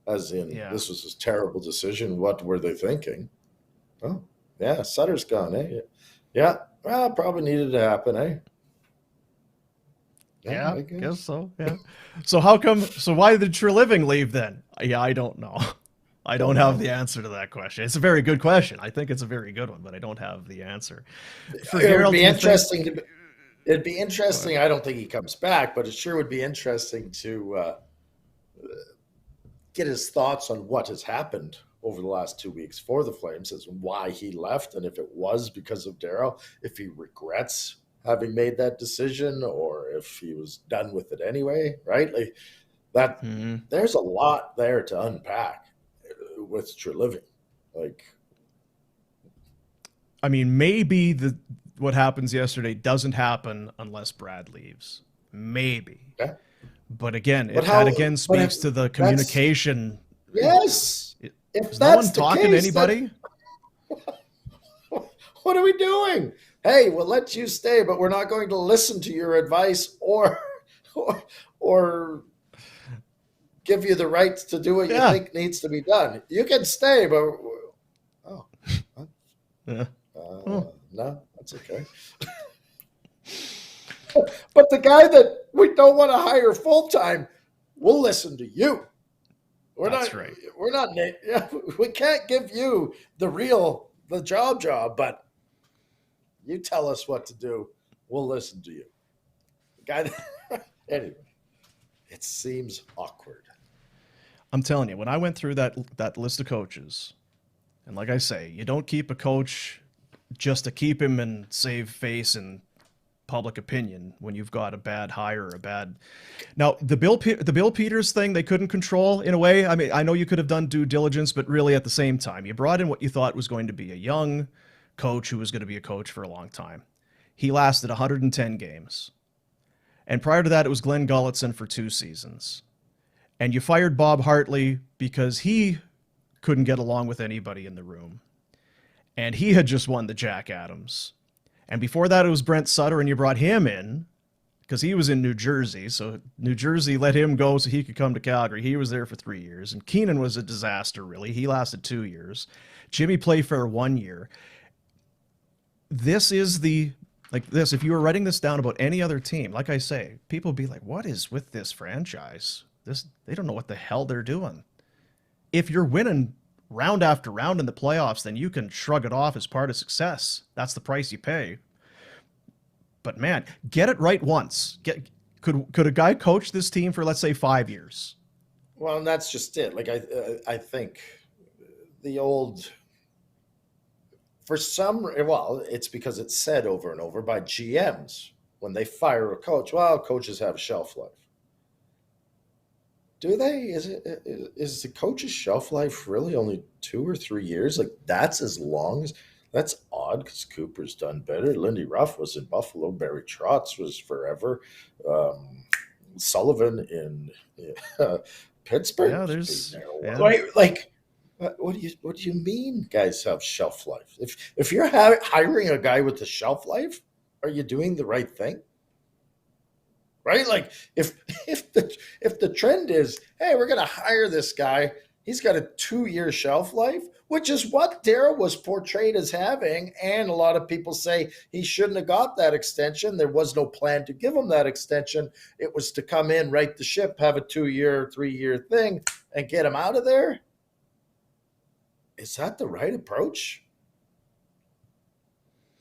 As in, this was a terrible decision. What were they thinking? Oh, yeah, Sutter's gone, eh? Yeah, well, probably needed to happen, eh? Yeah, I guess so. Yeah. So how come? So why did Treliving leave then? Yeah, I don't know. I don't have the answer to that question. It's a very good question. I think it's a very good one, but I don't have the answer. It would be interesting. It'd be interesting. I don't think he comes back, but it sure would be interesting to get his thoughts on what has happened over the last 2 weeks for the Flames, as why he left, and if it was because of Daryl, if he regrets having made that decision, or if he was done with it anyway, right? Like that, there's a lot there to unpack with Treliving. Like, I mean, maybe what happens yesterday doesn't happen unless Brad leaves. Maybe. Yeah. But again, that again speaks to the communication. Yes. Is no one talking to anybody? What are we doing? Hey, we'll let you stay, but we're not going to listen to your advice or or give you the rights to do what you think needs to be done. You can stay, but no, that's okay. But the guy that we don't want to hire full time, we'll listen to you. That's right. We're not. We can't give you the job, but you tell us what to do. We'll listen to you. The guy. Anyway, it seems awkward. I'm telling you, when I went through that list of coaches, and like I say, you don't keep a coach just to keep him and save face and public opinion when you've got a bad hire or a bad. Now, the Bill Peters thing, they couldn't control in a way. I mean, I know you could have done due diligence, but really at the same time, you brought in what you thought was going to be a young coach who was going to be a coach for a long time. He lasted 110 games. And prior to that, it was Glenn Gulletson for 2 seasons. And you fired Bob Hartley because he couldn't get along with anybody in the room. And he had just won the Jack Adams. And before that, it was Brent Sutter, and you brought him in because he was in New Jersey. So New Jersey let him go so he could come to Calgary. He was there for 3 years. And Keenan was a disaster, really. He lasted 2 years. Jimmy Playfair 1 year. This is if you were writing this down about any other team, like I say, people would be like, what is with this franchise? They don't know what the hell they're doing. If you're winning round after round in the playoffs, then you can shrug it off as part of success. That's the price you pay. But man, get it right once. Could a guy coach this team for, let's say, 5 years? Well, and that's just it. Like I think the old, for some, well, it's because it's said over and over by GMs when they fire a coach. Well, coaches have shelf life. Do they? Is the coach's shelf life really only 2 or 3 years? Like, that's as long as. That's odd because Cooper's done better. Lindy Ruff was in Buffalo. Barry Trotz was forever. Sullivan in Pittsburgh. Yeah, there's. Yeah. Like, what do you mean guys have shelf life? If you're hiring a guy with a shelf life, are you doing the right thing? Right? Like if the trend is, hey, we're going to hire this guy, he's got a 2-year shelf life, which is what Daryl was portrayed as having. And a lot of people say he shouldn't have got that extension. There was no plan to give him that extension. It was to come in, right the ship, have a 2-year, 3-year thing and get him out of there. Is that the right approach?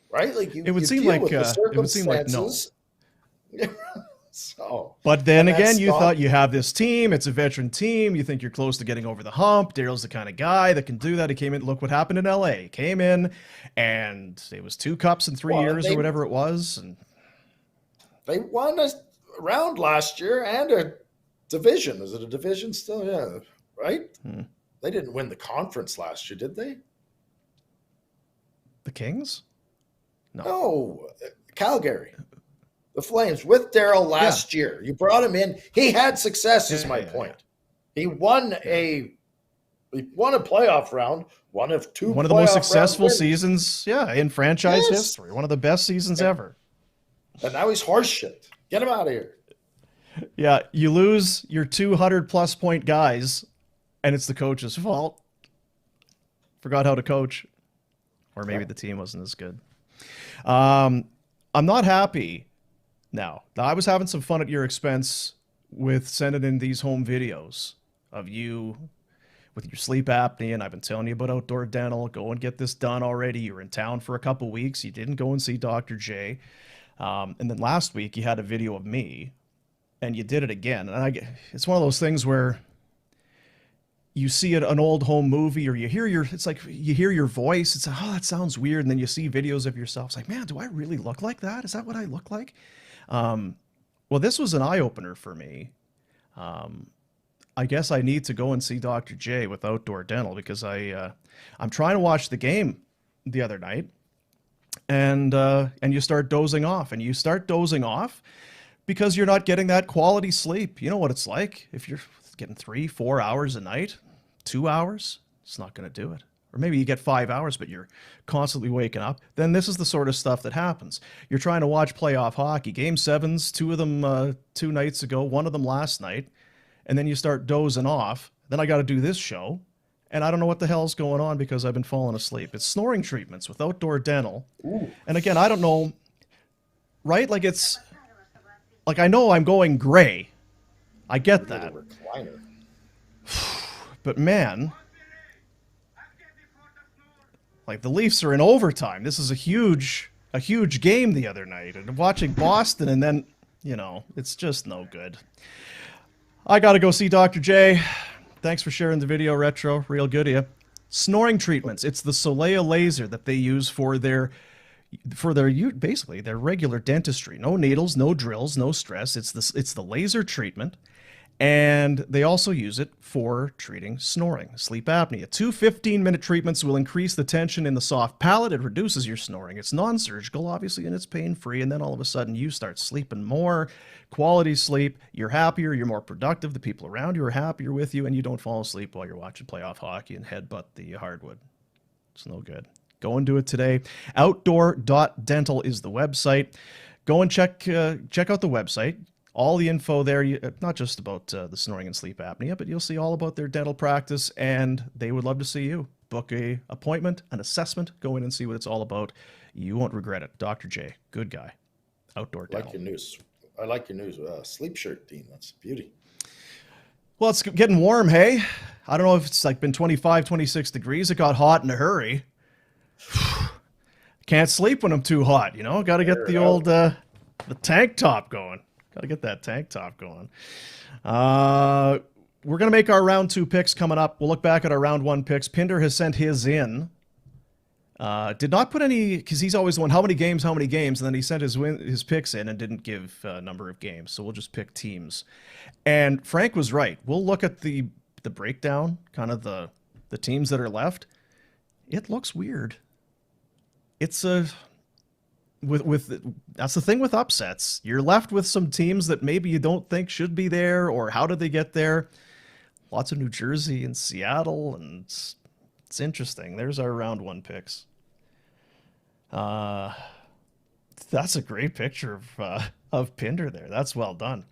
Right? Like it would seem like no. So, but then again, you thought you have this team. It's a veteran team. You think you're close to getting over the hump. Daryl's the kind of guy that can do that. He came in. Look what happened in LA. He came in, and it was 2 cups in 3 years or whatever it was. And they won a round last year and a division. Is it a division still? Yeah, right. They didn't win the conference last year, did they? The Kings? No, Calgary. The Flames with Daryl last year. You brought him in. He had success, is my point. He won a playoff round, one of the most successful seasons, in franchise history. One of the best seasons ever. And now he's horseshit. Get him out of here. Yeah, you lose your 200-plus point guys, and it's the coach's fault. Forgot how to coach. Or maybe the team wasn't as good. I'm not happy. Now, I was having some fun at your expense with sending in these home videos of you with your sleep apnea, and I've been telling you about outdoor dental. Go and get this done already. You were in town for a couple weeks. You didn't go and see Dr. J. And then last week you had a video of me, and you did it again. And it's one of those things where you see an old home movie, or you hear your voice. It's like, oh, that sounds weird. And then you see videos of yourself. It's like, man, do I really look like that? Is that what I look like? Well, this was an eye-opener for me. I guess I need to go and see Dr. J with Outdoor Dental because I'm trying to watch the game the other night, and you start dozing off, and you start dozing off because you're not getting that quality sleep. You know what it's like if you're getting 3-4 hours a night, 2 hours. It's not going to do it. or maybe you get 5 hours, but you're constantly waking up, then this is the sort of stuff that happens. You're trying to watch playoff hockey, game sevens, 2 of them 2 nights ago, 1 of them last night, and then you start dozing off. Then I got to do this show, and I don't know what the hell's going on because I've been falling asleep. It's snoring treatments with outdoor dental. Ooh. And again, I don't know, right? Like it's, like I know I'm going gray. I get that. Recliner. But man, like the Leafs are in overtime. This is a huge game the other night. And watching Boston, and then, you know, it's just no good. I got to go see Dr. J. Thanks for sharing the video, Retro. Real good of you. Snoring treatments. It's the Soleil laser that they use for their basically their regular dentistry. No needles, no drills, no stress. It's the laser treatment. And they also use it for treating snoring, sleep apnea. 2 15-minute treatments will increase the tension in the soft palate. It reduces your snoring. It's non-surgical, obviously, and it's pain-free. And then all of a sudden, you start sleeping more, quality sleep. You're happier. You're more productive. The people around you are happier with you, and you don't fall asleep while you're watching playoff hockey and headbutt the hardwood. It's no good. Go and do it today. Outdoor.dental is the website. Go and check out the website. All the info there, not just about the snoring and sleep apnea, but you'll see all about their dental practice, and they would love to see you. Book a appointment, an assessment, go in and see what it's all about. You won't regret it. Dr. J, good guy. Outdoor dental. I like your news. Sleep shirt, Dean. That's a beauty. Well, it's getting warm, hey? I don't know if it's like been 25, 26 degrees. It got hot in a hurry. Can't sleep when I'm too hot, you know? Got to get the old the tank top going. Got to get that tank top going. We're going to make our round 2 picks coming up. We'll look back at our round 1 picks. Pinder has sent his in. Did not put any, because he's always the one, how many games, and then he sent his picks in and didn't give a number of games. So we'll just pick teams. And Frank was right. We'll look at the breakdown, kind of the teams that are left. It looks weird. It's that's the thing with upsets. You're left with some teams that maybe you don't think should be there, or how did they get there? Lots of New Jersey and Seattle, and it's interesting. There's our round 1 picks. That's a great picture of Pinder there. That's well done.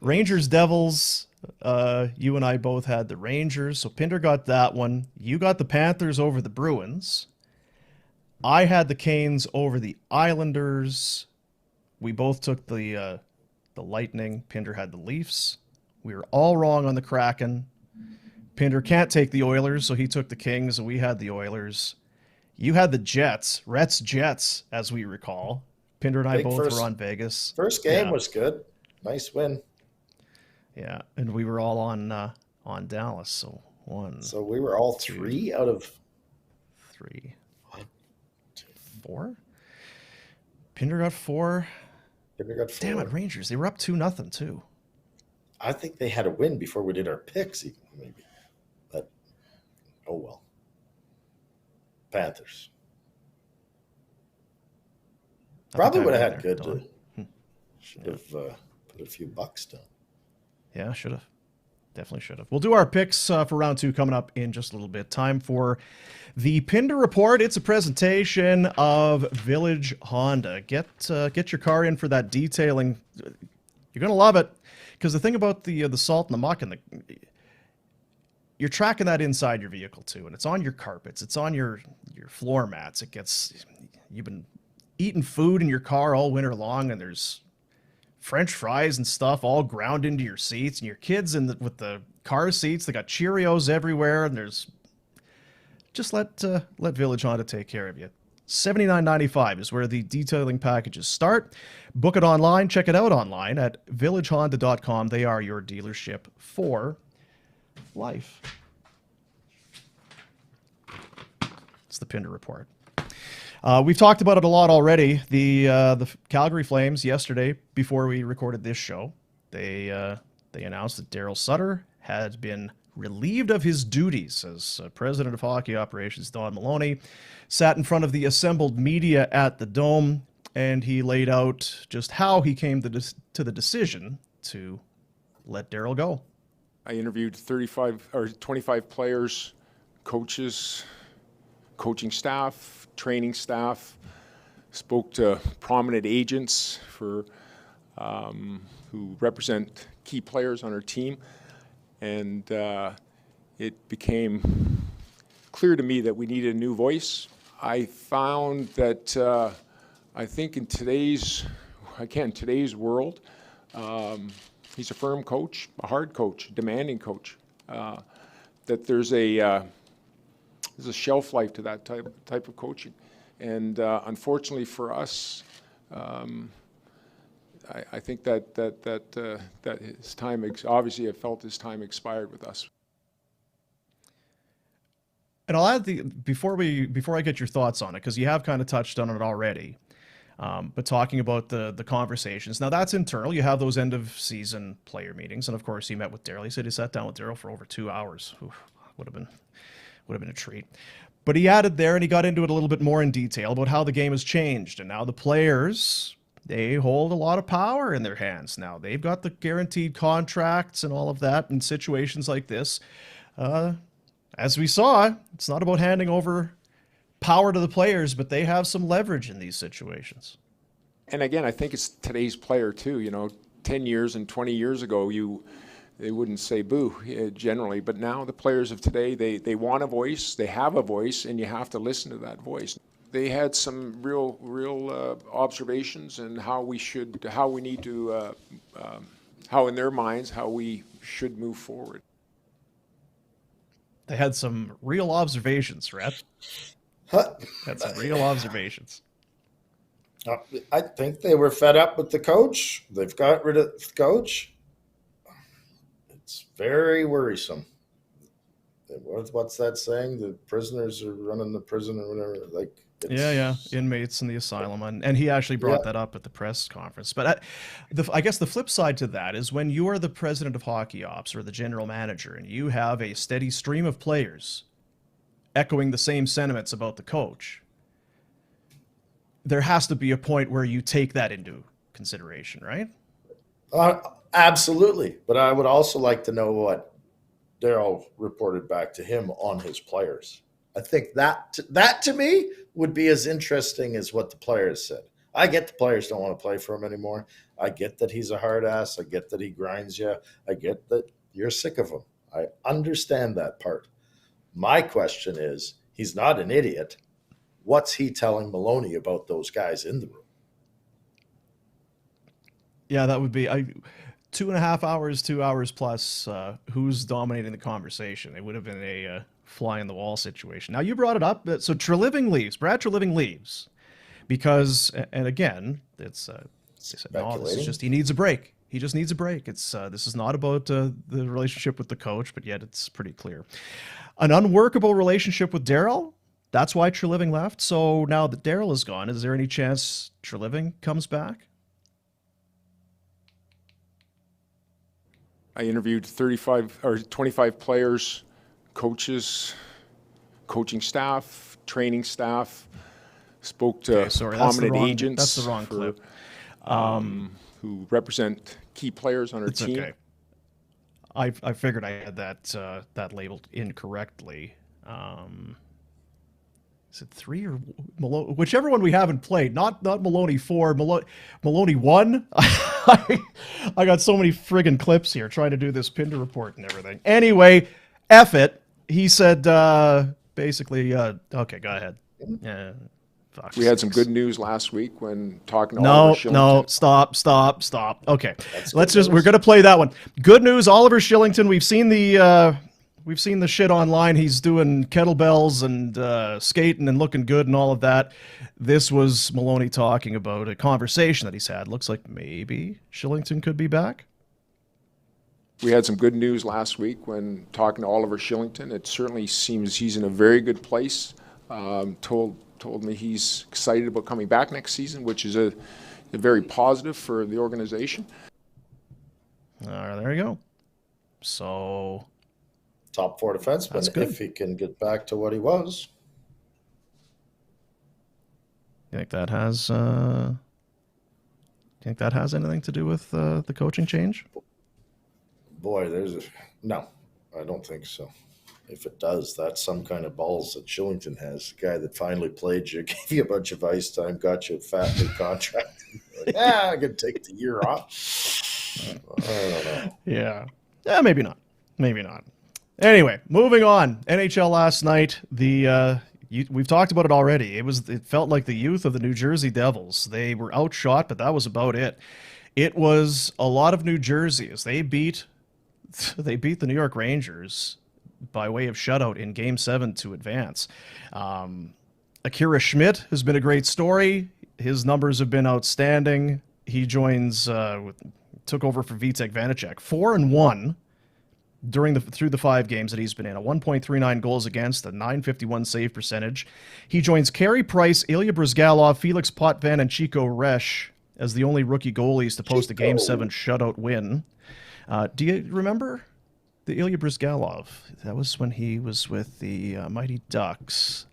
Rangers, Devils. You and I both had the Rangers, so Pinder got that one. You got the Panthers over the Bruins. I had the Canes over the Islanders. We both took the Lightning. Pinder had the Leafs. We were all wrong on the Kraken. Pinder can't take the Oilers, so he took the Kings, and we had the Oilers. You had the Jets, Rets Jets, as we recall. Pinder and I both were on Vegas. First game was good. Nice win. Yeah, and we were all on Dallas. So So we were all 3 out of 3. 4? Pinder got 4. Pinder got 4. Damn it, Rangers. They were up 2-0 too. I think they had a win before we did our picks, even, maybe. But, oh well. Panthers. Probably would have had good. Should have put a few bucks down. Yeah, should have. Definitely should have. We'll do our picks for round 2 coming up in just a little bit. Time for the Pinder Report. It's a presentation of Village Honda. Get your car in for that detailing. You're going to love it, because the thing about the salt and the muck, and you're tracking that inside your vehicle too, and it's on your carpets. It's on your floor mats. You've been eating food in your car all winter long, and there's French fries and stuff all ground into your seats, and your kids with the car seats, they got Cheerios everywhere, and there's just let Village Honda take care of you. $79.95 is where the detailing packages start. Book it online. Check it out online at villagehonda.com. They are your dealership for life. It's the Pinder Report. We've talked about it a lot already. The Calgary Flames yesterday, before we recorded this show, they announced that Daryl Sutter had been relieved of his duties as president of hockey operations. Don Maloney sat in front of the assembled media at the Dome, and he laid out just how he came to the decision to let Daryl go. I interviewed 25 players, coaches, coaching staff, training staff, spoke to prominent agents for who represent key players on our team, and it became clear to me that we needed a new voice. I found that I think in today's world, he's a firm coach, a hard coach, a demanding coach. That there's a shelf life to that type of coaching, and unfortunately for us, I think that his time obviously I felt his time expired with us. And I'll add before I get your thoughts on it, because you have kind of touched on it already. But talking about the conversations, now that's internal. You have those end of season player meetings, and of course he met with Daryl. He said he sat down with Daryl for over 2 hours. Oof, would have been a treat. But he added there, and he got into it a little bit more in detail about how the game has changed, and now the players, they hold a lot of power in their hands now. They've got the guaranteed contracts and all of that in situations like this. As we saw, it's not about handing over power to the players, but they have some leverage in these situations. And again, I think it's today's player too. 10 years and 20 years ago, they wouldn't say boo generally, but now the players of today, they want a voice, they have a voice, and you have to listen to that voice. They had some real observations and how in their minds, how we should move forward. They had some real observations, Rhett. Had some real observations. I think they were fed up with the coach. They've got rid of the coach. It's very worrisome. What's that saying? The prisoners are running the prison or whatever. Yeah. Inmates in the asylum. And he actually brought that up at the press conference. But I guess the flip side to that is when you are the president of hockey ops or the general manager and you have a steady stream of players echoing the same sentiments about the coach, there has to be a point where you take that into consideration, right? Absolutely. But I would also like to know what Daryl reported back to him on his players. I think that to me would be as interesting as what the players said. I get the players don't want to play for him anymore. I get that he's a hard ass. I get that he grinds you. I get that you're sick of him. I understand that part. My question is, he's not an idiot. What's he telling Maloney about those guys in the room? Yeah, that would be 2.5 hours, 2 hours plus. Who's dominating the conversation? It would have been a fly in the wall situation. Now you brought it up. So Treliving leaves. Brad Treliving leaves because, and again, it's they said, no, this is just he needs a break. He just needs a break. It's this is not about the relationship with the coach, but yet it's pretty clear. An unworkable relationship with Daryl. That's why Treliving left. So now that Daryl is gone, is there any chance Treliving comes back? I interviewed 35 or 25 players, coaches, coaching staff, training staff, spoke to prominent agents. That's the wrong clip. Who represent key players on our team. Okay. I figured I had that labeled incorrectly. Is it 3 or Maloney? Whichever one we haven't played. Not Maloney 4, Maloney 1. I got so many friggin' clips here trying to do this Pinder report and everything. Anyway, F it. He said basically, okay, go ahead. Yeah. We had some good news last week when talking to Oliver Shillington. No, stop. Okay, we're going to play that one. Good news, Oliver Shillington. We've seen the shit online. He's doing kettlebells and skating and looking good and all of that. This was Maloney talking about a conversation that he's had. Looks like maybe Shillington could be back. We had some good news last week when talking to Oliver Shillington. It certainly seems he's in a very good place. Told me he's excited about coming back next season, which is a very positive for the organization. There you go. So, top 4 defenseman if he can get back to what he was. You think that has anything to do with the coaching change? Boy, no, I don't think so. if it does, that's some kind of balls that Shillington has. The guy that finally played you, gave you a bunch of ice time, got you a fat new contract. Like, I can take the year off. I don't know. Yeah. Yeah, maybe not. Maybe not. Anyway, moving on. NHL last night, we've talked about it already. It felt like the youth of the New Jersey Devils. They were outshot, but that was about it. It was a lot of New Jersey as they beat the New York Rangers by way of shutout in Game 7 to advance. Akira Schmidt has been a great story. His numbers have been outstanding. He took over for Vitek Vanacek. 4-1 through the 5 games that he's been in. A 1.39 goals against, a 951 save percentage. He joins Carey Price, Ilya Bryzgalov, Felix Potvin, and Chico Resch as the only rookie goalies to post a Game 7 shutout win. Do you remember the Ilya Bryzgalov? That was when he was with the Mighty Ducks.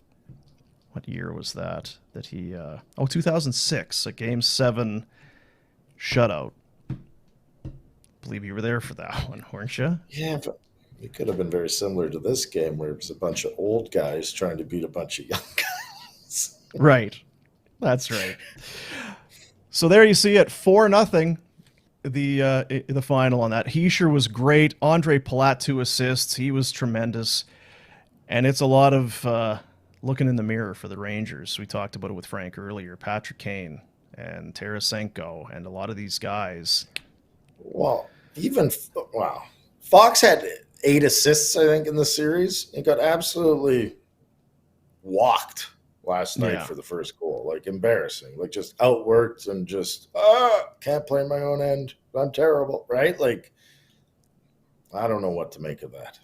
What year was that? 2006, a Game 7 shutout. I believe you were there for that one, weren't you? Yeah, but it could have been very similar to this game where it was a bunch of old guys trying to beat a bunch of young guys. Right. That's right. So there you see it, 4-0. The final on that. Hischier was great. Andre Palat, 2 assists. He was tremendous. And it's a lot of looking in the mirror for the Rangers. We talked about it with Frank earlier. Patrick Kane and Tarasenko and a lot of these guys. Well, Fox had 8 assists, I think, in the series. He got absolutely walked last night for the first goal. Like, embarrassing. Like, just outworked and just, can't play my own end. I'm terrible, right? Like, I don't know what to make of that.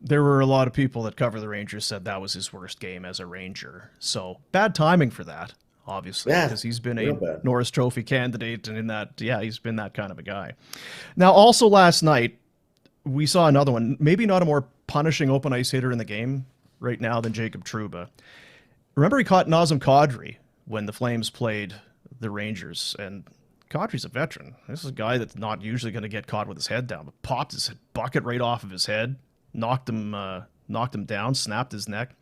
There were a lot of people that cover the Rangers said that was his worst game as a Ranger. So, bad timing for that, obviously, because he's been a Norris Trophy candidate, and he's been that kind of a guy. Now, also last night, we saw another one, maybe not a more punishing open ice hitter in the game right now than Jacob Trouba. Remember, he caught Nazem Kadri when the Flames played the Rangers, and Kadri's a veteran. This is a guy that's not usually going to get caught with his head down, but popped his bucket right off of his head, knocked him down, snapped his neck.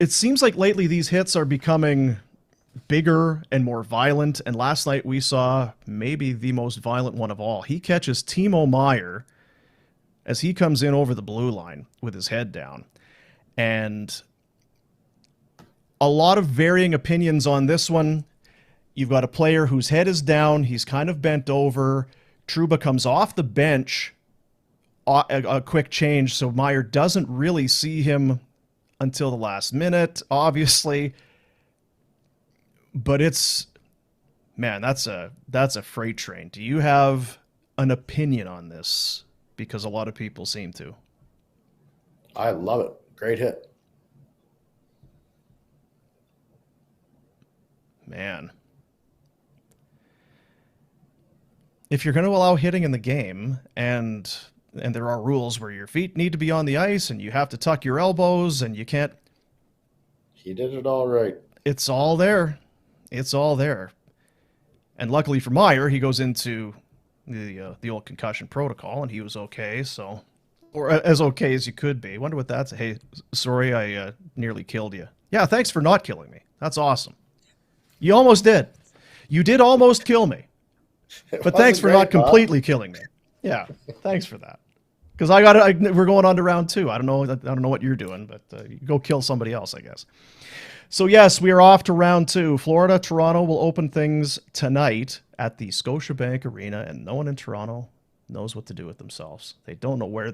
It seems like lately these hits are becoming bigger and more violent, and last night we saw maybe the most violent one of all. He catches Timo Meier as he comes in over the blue line with his head down, and a lot of varying opinions on this one. You've got a player whose head is down. He's kind of bent over. Trouba comes off the bench, a quick change, so Meier doesn't really see him until the last minute, obviously. But that's a freight train. Do you have an opinion on this? Because a lot of people seem to. I love it. Great hit. Man. If you're going to allow hitting in the game, and there are rules where your feet need to be on the ice and you have to tuck your elbows and you can't. He did it all right. It's all there. It's all there. And luckily for Meier, he goes into the old concussion protocol and he was okay. So, or as okay as you could be. Wonder what that's. Hey, sorry, I nearly killed you. Yeah, thanks for not killing me. That's awesome. You almost did. You did almost kill me. But thanks for not completely killing me. Yeah, thanks for that. Because we're going on to round 2. I don't know what you're doing, but you go kill somebody else, I guess. So yes, we are off to round 2. Florida, Toronto will open things tonight at the Scotiabank Arena, and no one in Toronto knows what to do with themselves. They don't know where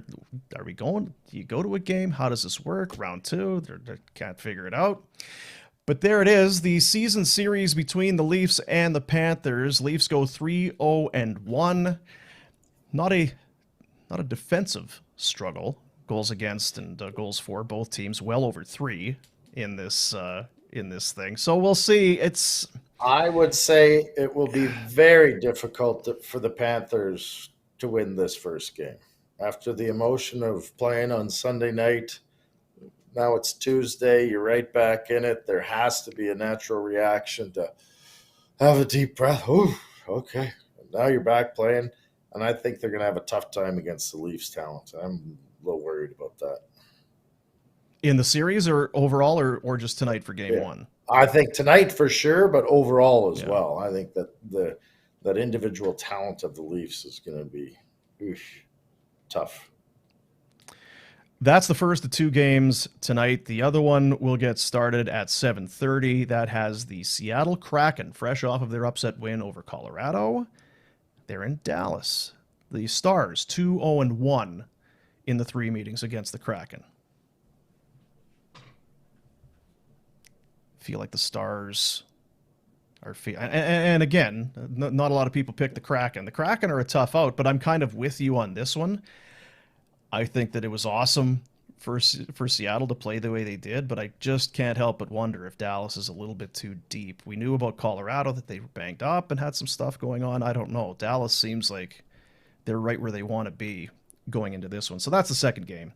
are we going. Do you go to a game? How does this work? Round 2, they can't figure it out. But there it is, the season series between the Leafs and the Panthers. Leafs go 3-0-1. Not a defensive struggle. Goals against and goals for both teams well over 3 in this thing. So we'll see. I would say it will be very difficult for the Panthers to win this first game. After the emotion of playing on Sunday night, now it's Tuesday, you're right back in it. There has to be a natural reaction to have a deep breath. Ooh, okay. Now you're back playing, and I think they're going to have a tough time against the Leafs' talent. I'm a little worried about that. In the series or overall or just tonight for game one? I think tonight for sure, but overall as Yeah. well. I think that that individual talent of the Leafs is going to be tough. That's the first of two games tonight. The other one will get started at 7:30. That has the Seattle Kraken, fresh off of their upset win over Colorado. They're in Dallas. The Stars, 2-0-1 in the 3 meetings against the Kraken. Feel like the Stars are and again, not a lot of people pick the Kraken. The Kraken are a tough out, but I'm kind of with you on this one. I think that it was awesome for Seattle to play the way they did, but I just can't help but wonder if Dallas is a little bit too deep. We knew about Colorado that they were banged up and had some stuff going on. I don't know. Dallas seems like they're right where they want to be going into this one. So that's the second game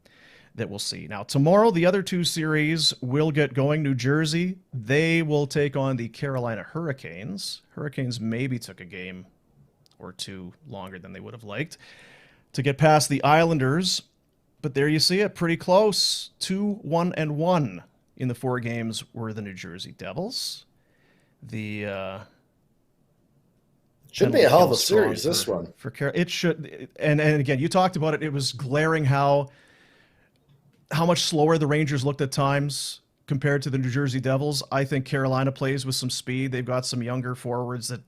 that we'll see. Now, tomorrow, the other 2 series will get going. New Jersey, they will take on the Carolina Hurricanes. Hurricanes maybe took a game or 2 longer than they would have liked to get past the Islanders. But there you see it, pretty close. 2-1-1 in the 4 games were the New Jersey Devils. The should be a hell of a series, this one. It should. And again, you talked about it. It was glaring how much slower the Rangers looked at times compared to the New Jersey Devils. I think Carolina plays with some speed. They've got some younger forwards that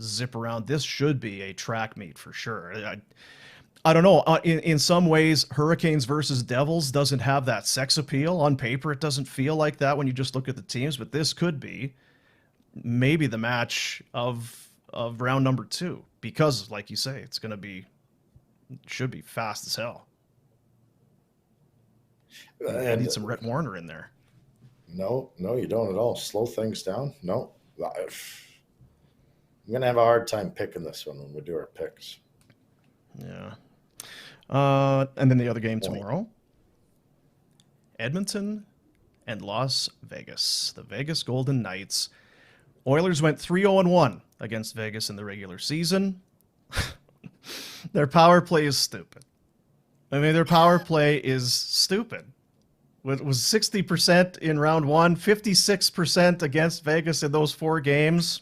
zip around. This should be a track meet for sure. I don't know. In some ways, Hurricanes versus Devils doesn't have that sex appeal. On paper, it doesn't feel like that when you just look at the teams, but this could be maybe the match of round number 2 because, like you say, should be fast as hell. I need some Rhett Warner in there. No, you don't at all. Slow things down. No. I'm going to have a hard time picking this one when we do our picks. Yeah. And then the other game tomorrow. Edmonton and Las Vegas. The Vegas Golden Knights. Oilers went 3-0-1 against Vegas in the regular season. Their power play is stupid. Their power play is stupid. It was 60% in round 1, 56% against Vegas in those 4 games.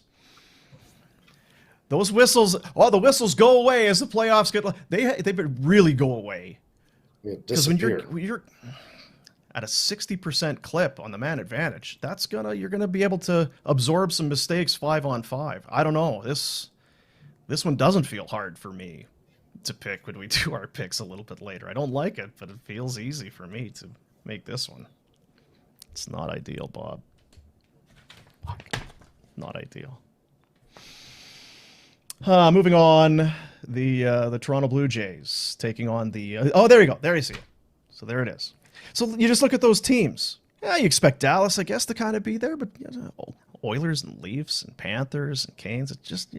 Those whistles, the whistles go away as the playoffs get. They really go away. Because when you're at a 60% clip on the man advantage, you're gonna be able to absorb some mistakes 5-on-5. I don't know. This one doesn't feel hard for me to pick when we do our picks a little bit later. I don't like it, but it feels easy for me to make this one. It's not ideal, Bob. Not ideal. Moving on, the Toronto Blue Jays taking on the... there you go. There you see it. So there it is. So you just look at those teams. Yeah, you expect Dallas, I guess, to kind of be there, but Oilers and Leafs and Panthers and Canes, it's just...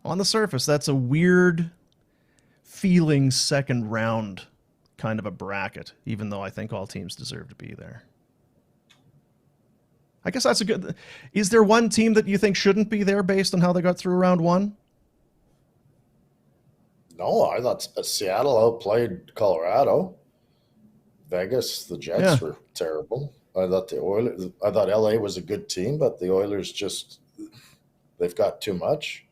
On the surface, that's a weird feeling second round kind of a bracket, even though I think all teams deserve to be there. I guess that's a good... Is there one team that you think shouldn't be there based on how they got through round 1? No, I thought Seattle outplayed Colorado. Vegas, the Jets were terrible. I thought LA was a good team, but the Oilers they've got too much.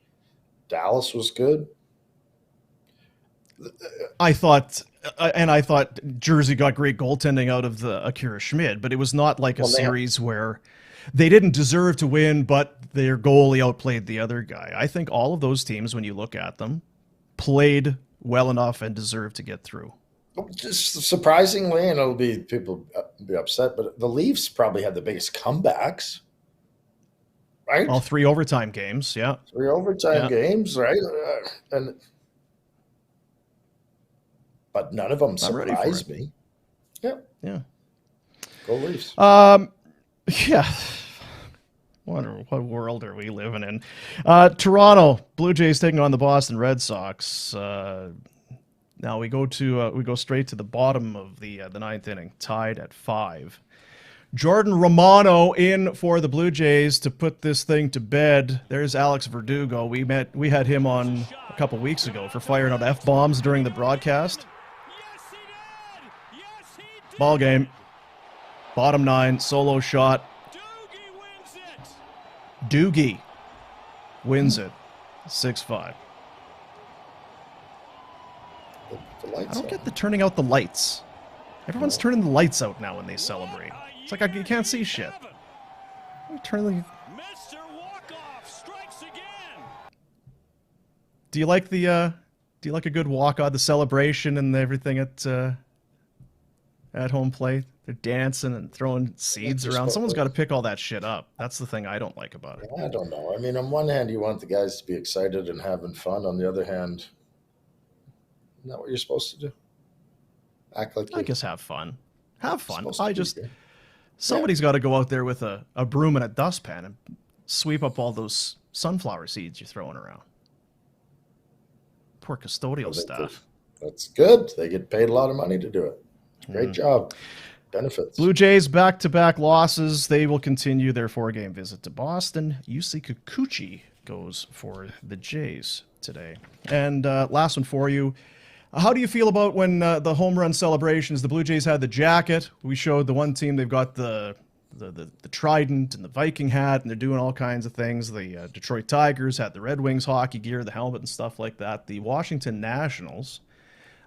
Dallas was good. I thought Jersey got great goaltending out of the Akira Schmid, but it was not like a series where they didn't deserve to win, but their goalie outplayed the other guy. I think all of those teams, when you look at them, played well enough and deserved to get through. Just surprisingly, and people be upset, but the Leafs probably had the biggest comebacks, right? All 3 overtime games, yeah. 3 overtime games, right? But none of them surprised me. Yeah. Go Leafs. Yeah. What world are we living in? Toronto Blue Jays taking on the Boston Red Sox. Now we go straight to the bottom of the 9th inning, tied at 5. Jordan Romano in for the Blue Jays to put this thing to bed. There's Alex Verdugo. We had him on a couple weeks ago for firing out F-bombs during the broadcast. Ball game. Bottom 9, solo shot. Doogie wins it. 6-5. The lights I don't on. get the turning out the lights. Everyone's turning the lights out now when they celebrate. It's like you can't see shit. Turn the... Do you like a good walk-on, the celebration and everything at home plate? They're dancing and throwing seeds around. Someone's got to pick all that shit up. That's the thing I don't like about it. I don't know. I mean, on one hand, you want the guys to be excited and having fun. On the other hand, isn't that what you're supposed to do? Act like I guess have fun. Have fun. Somebody's Somebody's got to go out there with a broom and a dustpan and sweep up all those sunflower seeds you're throwing around. Poor custodial staff. That's good. They get paid a lot of money to do it. Great job. Benefits. Blue Jays back-to-back losses. They will continue their 4-game visit to Boston. Yusi Kikuchi goes for the Jays today. And last one for you. How do you feel about when the home run celebrations, the Blue Jays had the jacket. We showed the one team, they've got the trident and the Viking hat, and they're doing all kinds of things. The Detroit Tigers had the Red Wings hockey gear, the helmet and stuff like that. The Washington Nationals,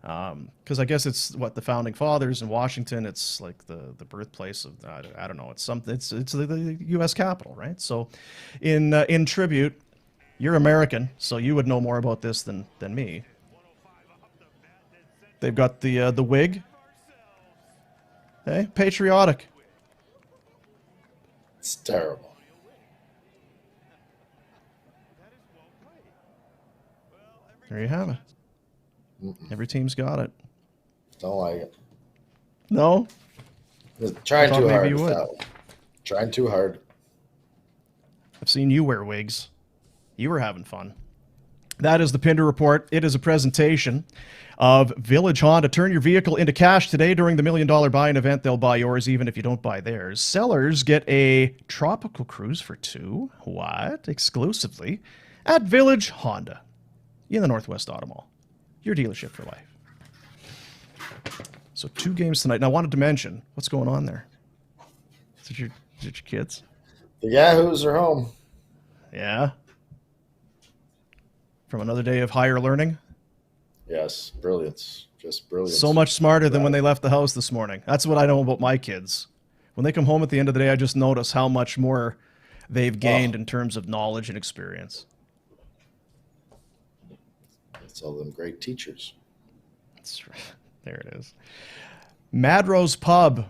because I guess it's the founding fathers in Washington. It's like the birthplace of I don't know. It's something. It's the U.S. Capitol, right? So, in tribute, you're American, so you would know more about this than me. They've got the wig. Hey, patriotic. It's terrible. There you have it. Every team's got it. Don't like it. No? Trying too hard. Maybe you would. Trying too hard. I've seen you wear wigs. You were having fun. That is the Pinder Report. It is a presentation of Village Honda. Turn your vehicle into cash today during the $1 Million Buy-In event. They'll buy yours even if you don't buy theirs. Sellers get a tropical cruise for 2. What? Exclusively at Village Honda in the Northwest Auto Mall. Your dealership for life. So 2 games tonight. Now I wanted to mention, what's going on there? Is it your kids? The Yahoos are home. Yeah. From another day of higher learning? Yes, brilliance. Just brilliance. So much smarter than when they left the house this morning. That's what I know about my kids. When they come home at the end of the day, I just notice how much more they've gained in terms of knowledge and experience. It's all them great teachers. There it is. Mad Rose Pub,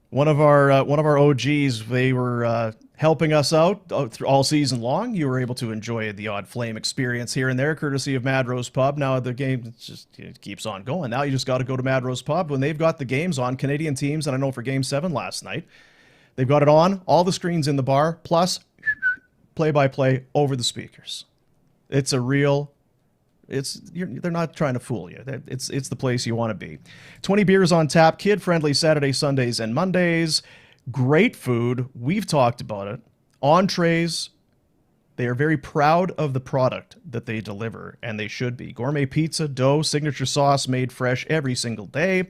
one of our OGs. They were helping us out through all season long. You were able to enjoy the odd Flame experience here and there, courtesy of Mad Rose Pub. Now the game it keeps on going. Now you just got to go to Mad Rose Pub when they've got the games on. Canadian teams, and I know for Game 7 last night, they've got it on. All the screens in the bar, plus play-by-play over the speakers. It's a real. They're not trying to fool you. It's the place you want to be. 20 beers on tap, kid-friendly Saturdays, Sundays, and Mondays. Great food. We've talked about it. Entrees. They are very proud of the product that they deliver, and they should be. Gourmet pizza, dough, signature sauce made fresh every single day.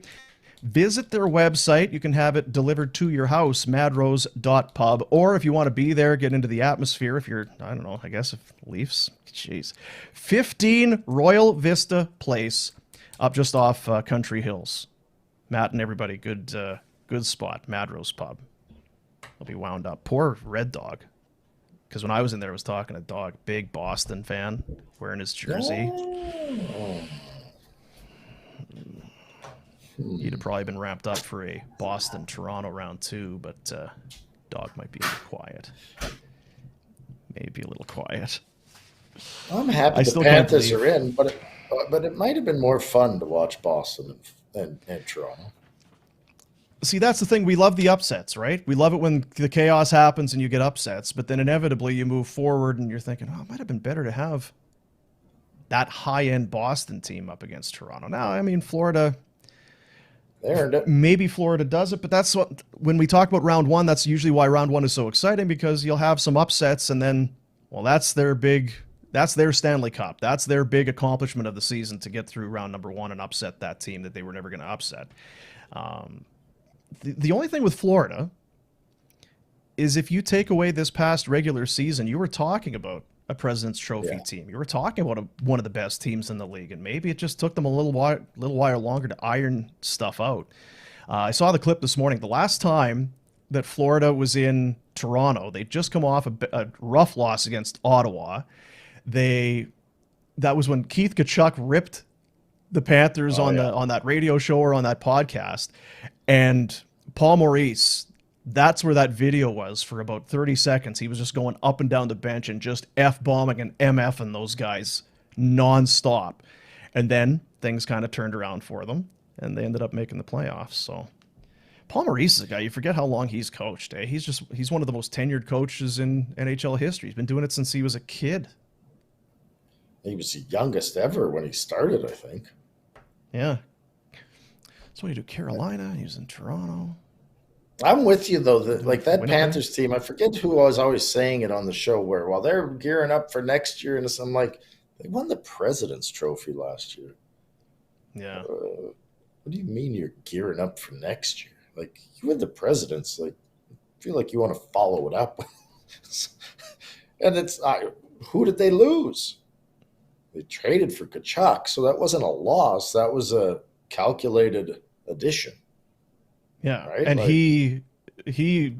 Visit their website. You can have it delivered to your house, madrose.pub. Or if you want to be there, get into the atmosphere. If you're, I don't know, I guess if Leafs, jeez. 15 Royal Vista Place up just off Country Hills. Matt and everybody, good spot, Mad Rose Pub. I'll be wound up. Poor Red Dog. Because when I was in there, I was talking to Dog, big Boston fan, wearing his jersey. He'd have probably been wrapped up for a Boston-Toronto round 2, but Dog might be a little quiet. Maybe a little quiet. I'm happy the Panthers are in, but it might have been more fun to watch Boston and Toronto. See, that's the thing. We love the upsets, right? We love it when the chaos happens and you get upsets, but then inevitably you move forward and you're thinking, oh, it might have been better to have that high-end Boston team up against Toronto. Now, I mean, Florida... They earned it. Maybe Florida does it, but that's what, when we talk about round 1, that's usually why round 1 is so exciting, because you'll have some upsets and then, well, that's their Stanley Cup. That's their big accomplishment of the season, to get through round number 1 and upset that team that they were never going to upset. the only thing with Florida is if you take away this past regular season, you were talking about a President's Trophy team. You were talking about one of the best teams in the league, and maybe it just took them a little while longer to iron stuff out. I saw the clip this morning. The last time that Florida was in Toronto, they'd just come off a rough loss against Ottawa. That was when Keith Tkachuk ripped the Panthers on that radio show or on that podcast, and Paul Maurice, that's where that video was for about 30 seconds. He was just going up and down the bench and just F-bombing and MFing those guys nonstop. And then things kind of turned around for them, and they ended up making the playoffs. So Paul Maurice is a guy, you forget how long he's coached. Eh? He's one of the most tenured coaches in NHL history. He's been doing it since he was a kid. He was the youngest ever when he started, I think. Yeah. So he did Carolina. He was in Toronto. I'm with you, though. That Winnipeg. Panthers team, I forget who I was always saying it on the show where, while they're gearing up for next year, and I'm like, they won the President's Trophy last year. Yeah. What do you mean you're gearing up for next year? Like, you win the President's. Like, I feel like you want to follow it up. And it's who did they lose? They traded for Tkachuk, so that wasn't a loss. That was a calculated addition. Yeah, right? And like, he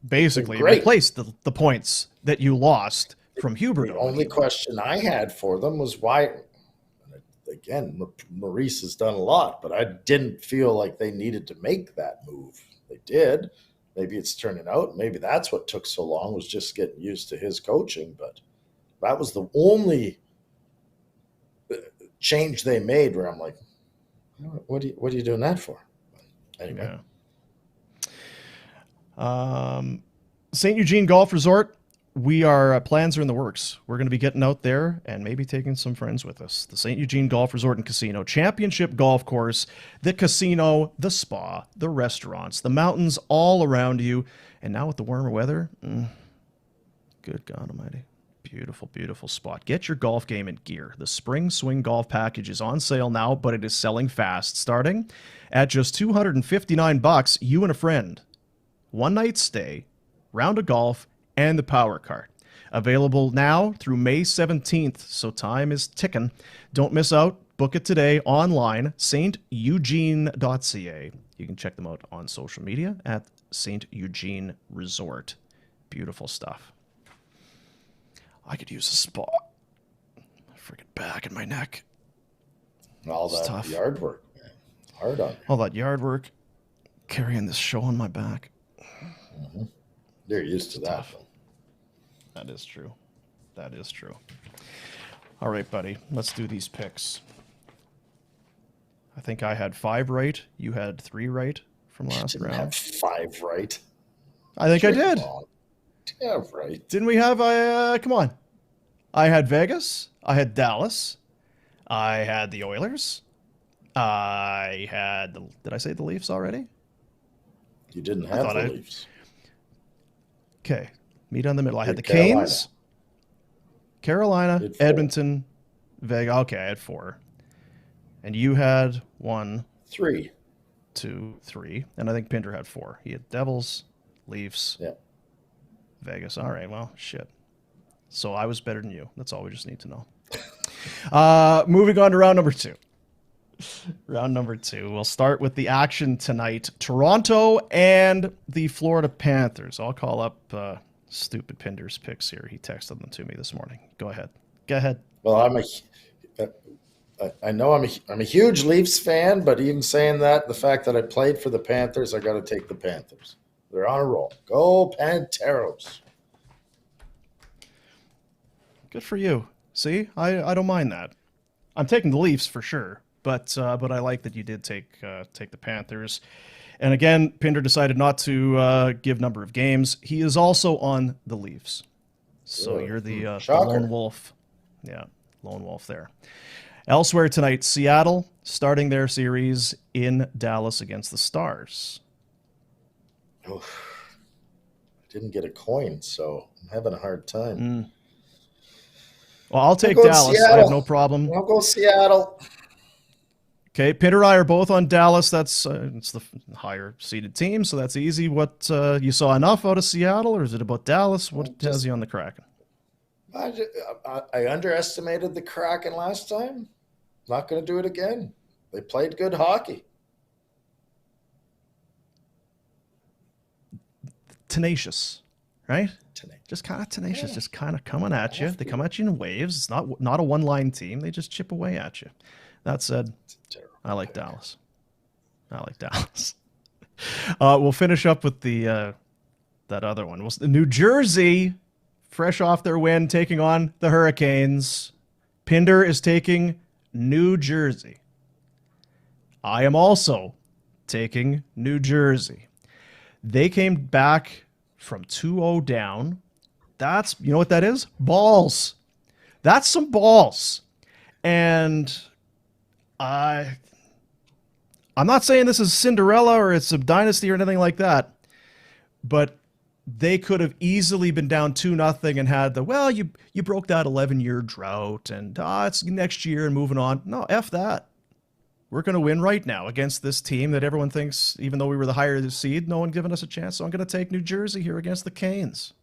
basically great. replaced the points that you lost from Hubert. The only question I had for them was why. Again, Maurice has done a lot, but I didn't feel like they needed to make that move. They did. Maybe it's turning out. Maybe that's what took so long, was just getting used to his coaching. But that was the only change they made where I'm like, what are you doing that for? Anyway. Yeah. St. Eugene Golf Resort. Plans are in the works. We're going to be getting out there and maybe taking some friends with us. The St. Eugene Golf Resort and Casino, championship golf course, the casino, the spa, the restaurants, the mountains all around you. And now with the warmer weather, good God almighty. Beautiful, beautiful spot. Get your golf game in gear. The Spring Swing Golf Package is on sale now, but it is selling fast. Starting at just $259, you and a friend. One night stay, round of golf, and the power cart. Available now through May 17th, so time is ticking. Don't miss out. Book it today online, steugene.ca. You can check them out on social media at St. Eugene Resort. Beautiful stuff. I could use a spa. Freaking back in my neck. All that tough. yard work, man. Hard on you. All that yard work, carrying this show on my back. Mm-hmm. They're used to that. That is true. That is true. All right, buddy. Let's do these picks. I think I had 5 right. You had 3 right from last Didn't round. have 5 right. I think I did. Wrong. Yeah, right. Didn't we have come on. I had Vegas. I had Dallas. I had the Oilers. I had did I say the Leafs already? You didn't have the Leafs. Okay. Meet on the middle. I had the Carolina. Canes. Carolina, Did 4. Edmonton, Vegas. Okay, I had 4. And you had 1, 3. 2, 3. And I think Pinder had 4. He had Devils, Leafs, Yeah. Vegas. All right, well, shit. So I was better than you. That's all we just need to know. Moving on to round number 2. Round number 2. We'll start with the action tonight. Toronto and the Florida Panthers. I'll call up stupid Pinder's picks here. He texted them to me this morning. Go ahead. Go ahead. Well, I know I'm a huge Leafs fan, but even saying that, the fact that I played for the Panthers, I got to take the Panthers. They're on a roll. Go Panteros. Good for you. See, I don't mind that. I'm taking the Leafs for sure, but I like that you did take the Panthers. And again, Pinder decided not to give number of games. He is also on the Leafs. So you're the lone wolf. Yeah, lone wolf there. Elsewhere tonight, Seattle starting their series in Dallas against the Stars. Oh, I didn't get a coin, so I'm having a hard time. Well, I'll take Dallas. I have no problem. I'll go Seattle. Okay, Pinder and I are both on Dallas. That's it's the higher seeded team, so that's easy. What you saw enough out of Seattle, or is it about Dallas? What has you on the Kraken? I underestimated the Kraken last time. Not going to do it again. They played good hockey. Tenacious, right? Tonight. Just kind of tenacious, just kind of coming at you. They come at you in waves. It's not a one-line team. They just chip away at you. That said, I like Dallas. We'll finish up with the that other one. New Jersey, fresh off their win, taking on the Hurricanes. Pinder is taking New Jersey. I am also taking New Jersey. They came back from 2-0 down. That's, you know what that is? Balls. That's some balls. And I'm not saying this is Cinderella or it's a dynasty or anything like that, but they could have easily been down 2-0 and had you broke that 11-year drought and it's next year and moving on. No, F that. We're going to win right now against this team that everyone thinks, even though we were the higher seed, no one giving us a chance. So I'm going to take New Jersey here against the Canes.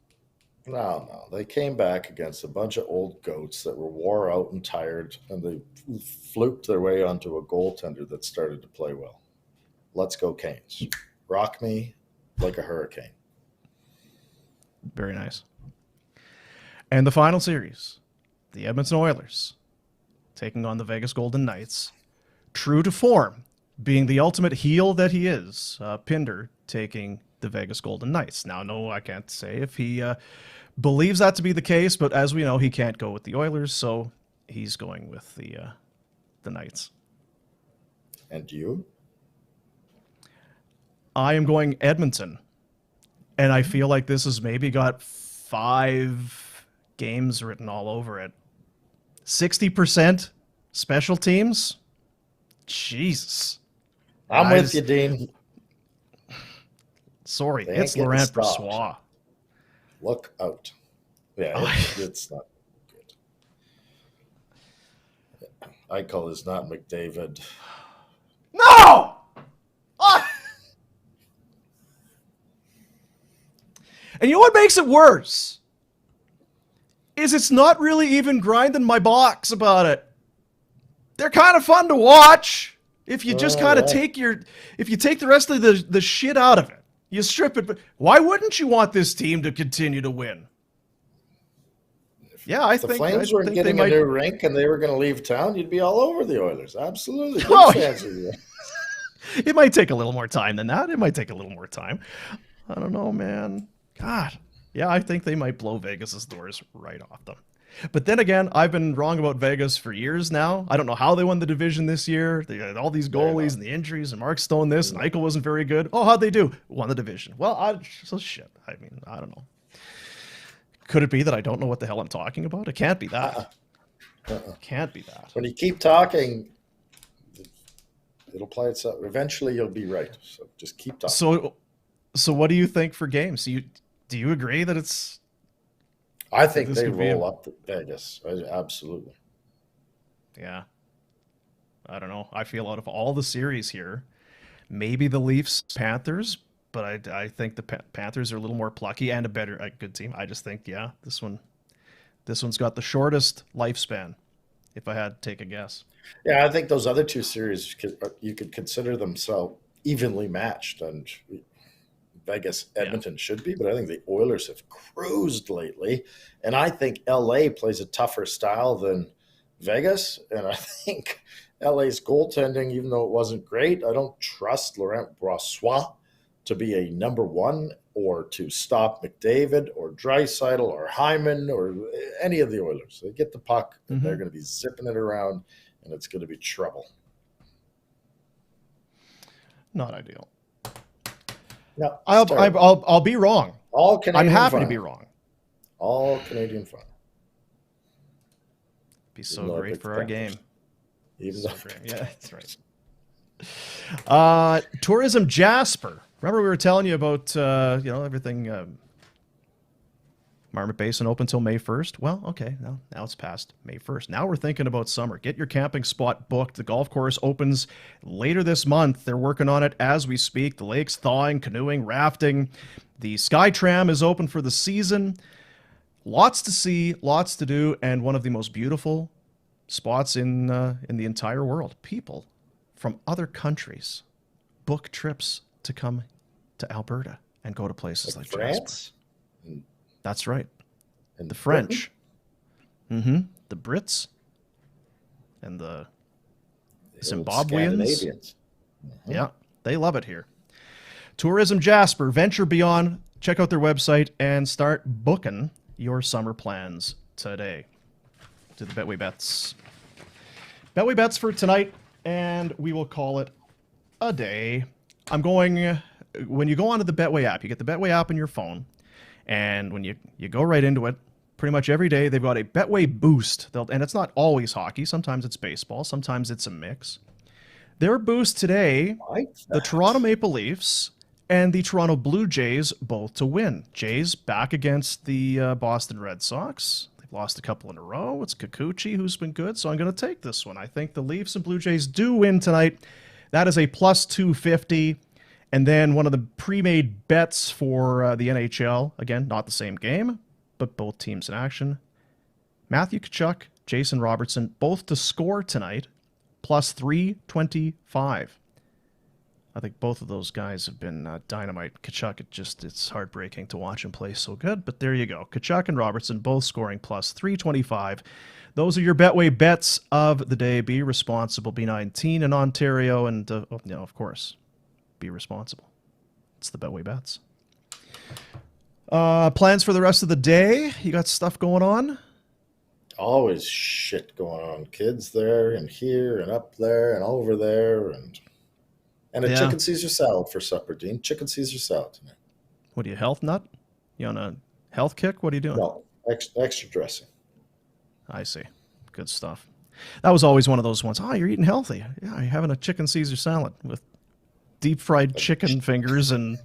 No. They came back against a bunch of old goats that were wore out and tired, and they fluked their way onto a goaltender that started to play well. Let's go Canes. Rock me like a hurricane. Very nice. And the final series, the Edmonton Oilers taking on the Vegas Golden Knights. True to form, being the ultimate heel that he is, Pinder taking the Vegas Golden Knights. Now, no, I can't say if he believes that to be the case, but as we know, he can't go with the Oilers, so he's going with the Knights. And you? I am going Edmonton, and I feel like this has maybe got 5 games written all over it. 60% special teams? Jesus. I'm with you, Dean. Sorry, They ain't it's getting Laurent stopped. Brossoit. Look out. Yeah, it's not good. I call this not McDavid. No! Ah! And you know what makes it worse? Is it's not really even grinding my box about it. They're kind of fun to watch if you just kind of take the rest of the shit out of it. You strip it, but why wouldn't you want this team to continue to win? Yeah, I If the think Flames weren't getting a new rink and they were going to leave town, you'd be all over the Oilers. Absolutely. Big Oh, fans of you. It might take a little more time than that. I don't know, man. God. Yeah, I think they might blow Vegas's doors right off them. But then again, I've been wrong about Vegas for years now. I don't know how they won the division this year. They had all these goalies and the injuries, and Mark Stone this, and Eichel wasn't very good. Oh, how'd they do? Won the division. Well, shit. I mean, I don't know. Could it be that I don't know what the hell I'm talking about? It can't be that. Can't be that. When you keep talking, it'll play itself. Eventually, you'll be right. So just keep talking. So what do you think for games? Do you agree that it's? I think they roll up to Vegas. Absolutely. Yeah. I don't know. I feel out of all the series here, maybe the Leafs, Panthers, but I think the Panthers are a little more plucky and a good team. I just think, yeah, this one's got the shortest lifespan, if I had to take a guess. Yeah, I think those other 2 series, you could consider them so evenly matched, and Vegas, Edmonton should be, but I think the Oilers have cruised lately, and I think LA plays a tougher style than Vegas, and I think LA's goaltending, even though it wasn't great, I don't trust Laurent Brossoit to be a number 1 or to stop McDavid or Draisaitl or Hyman or any of the Oilers. They get the puck, and they're going to be zipping it around, and it's going to be trouble. Not ideal. No, I'll be wrong. All Canadian I'm happy fun. to be wrong. All Canadian fun. Be so great for our game. Even So great. Yeah, that's right. Tourism Jasper. Remember we were telling you about everything Marmot Basin open till May 1st. Well, okay, now it's past May 1st. Now we're thinking about summer. Get your camping spot booked. The golf course opens later this month. They're working on it as we speak. The lake's thawing, canoeing, rafting. The Sky Tram is open for the season. Lots to see, lots to do, and one of the most beautiful spots in the entire world. People from other countries book trips to come to Alberta and go to places like France. Jasper. That's right. And The French. The Brits. And the old Zimbabweans. Scandinavians. Yeah, they love it here. Tourism Jasper, venture beyond. Check out their website and start booking your summer plans today. To the Betway Bets. Betway Bets for tonight, and we will call it a day. When you go onto the Betway app, you get the Betway app on your phone, and when you go right into it, pretty much every day they've got a Betway boost. And it's not always hockey. Sometimes it's baseball. Sometimes it's a mix. Their boost today, the Toronto Maple Leafs and the Toronto Blue Jays both to win. Jays back against the Boston Red Sox. They've lost a couple in a row. It's Kikuchi who's been good, so I'm going to take this one. I think the Leafs and Blue Jays do win tonight. That is a plus 250. And then one of the pre-made bets for the NHL. Again, not the same game, but both teams in action. Matthew Tkachuk, Jason Robertson, both to score tonight, plus 325. I think both of those guys have been dynamite. Tkachuk, it's heartbreaking to watch him play so good, but there you go. Tkachuk and Robertson both scoring plus 325. Those are your Betway bets of the day. Be responsible. Be 19 in Ontario, and of course, be responsible. It's the Betway Bets. Plans for the rest of the day? You got stuff going on? Always shit going on. Kids there and here and up there and over there and a chicken Caesar salad for supper, Dean. Chicken Caesar salad tonight. What are you, health nut? You on a health kick? What are you doing? No, extra dressing. I see. Good stuff. That was always one of those ones. Oh, you're eating healthy. Yeah, you're having a chicken Caesar salad with deep fried chicken fingers and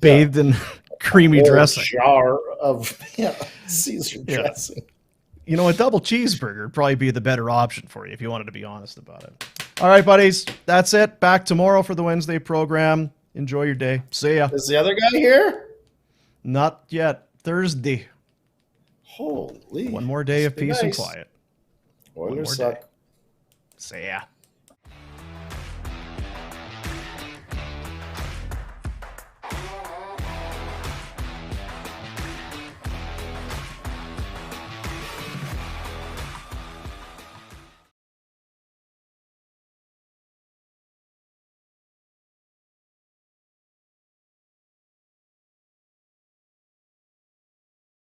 bathed in creamy dressing. Jar of Caesar dressing. You know, a double cheeseburger would probably be the better option for you if you wanted to be honest about it. All right, buddies. That's it. Back tomorrow for the Wednesday program. Enjoy your day. See ya. Is the other guy here? Not yet. Thursday. Holy. One more day of peace and quiet. Oilers suck. See ya.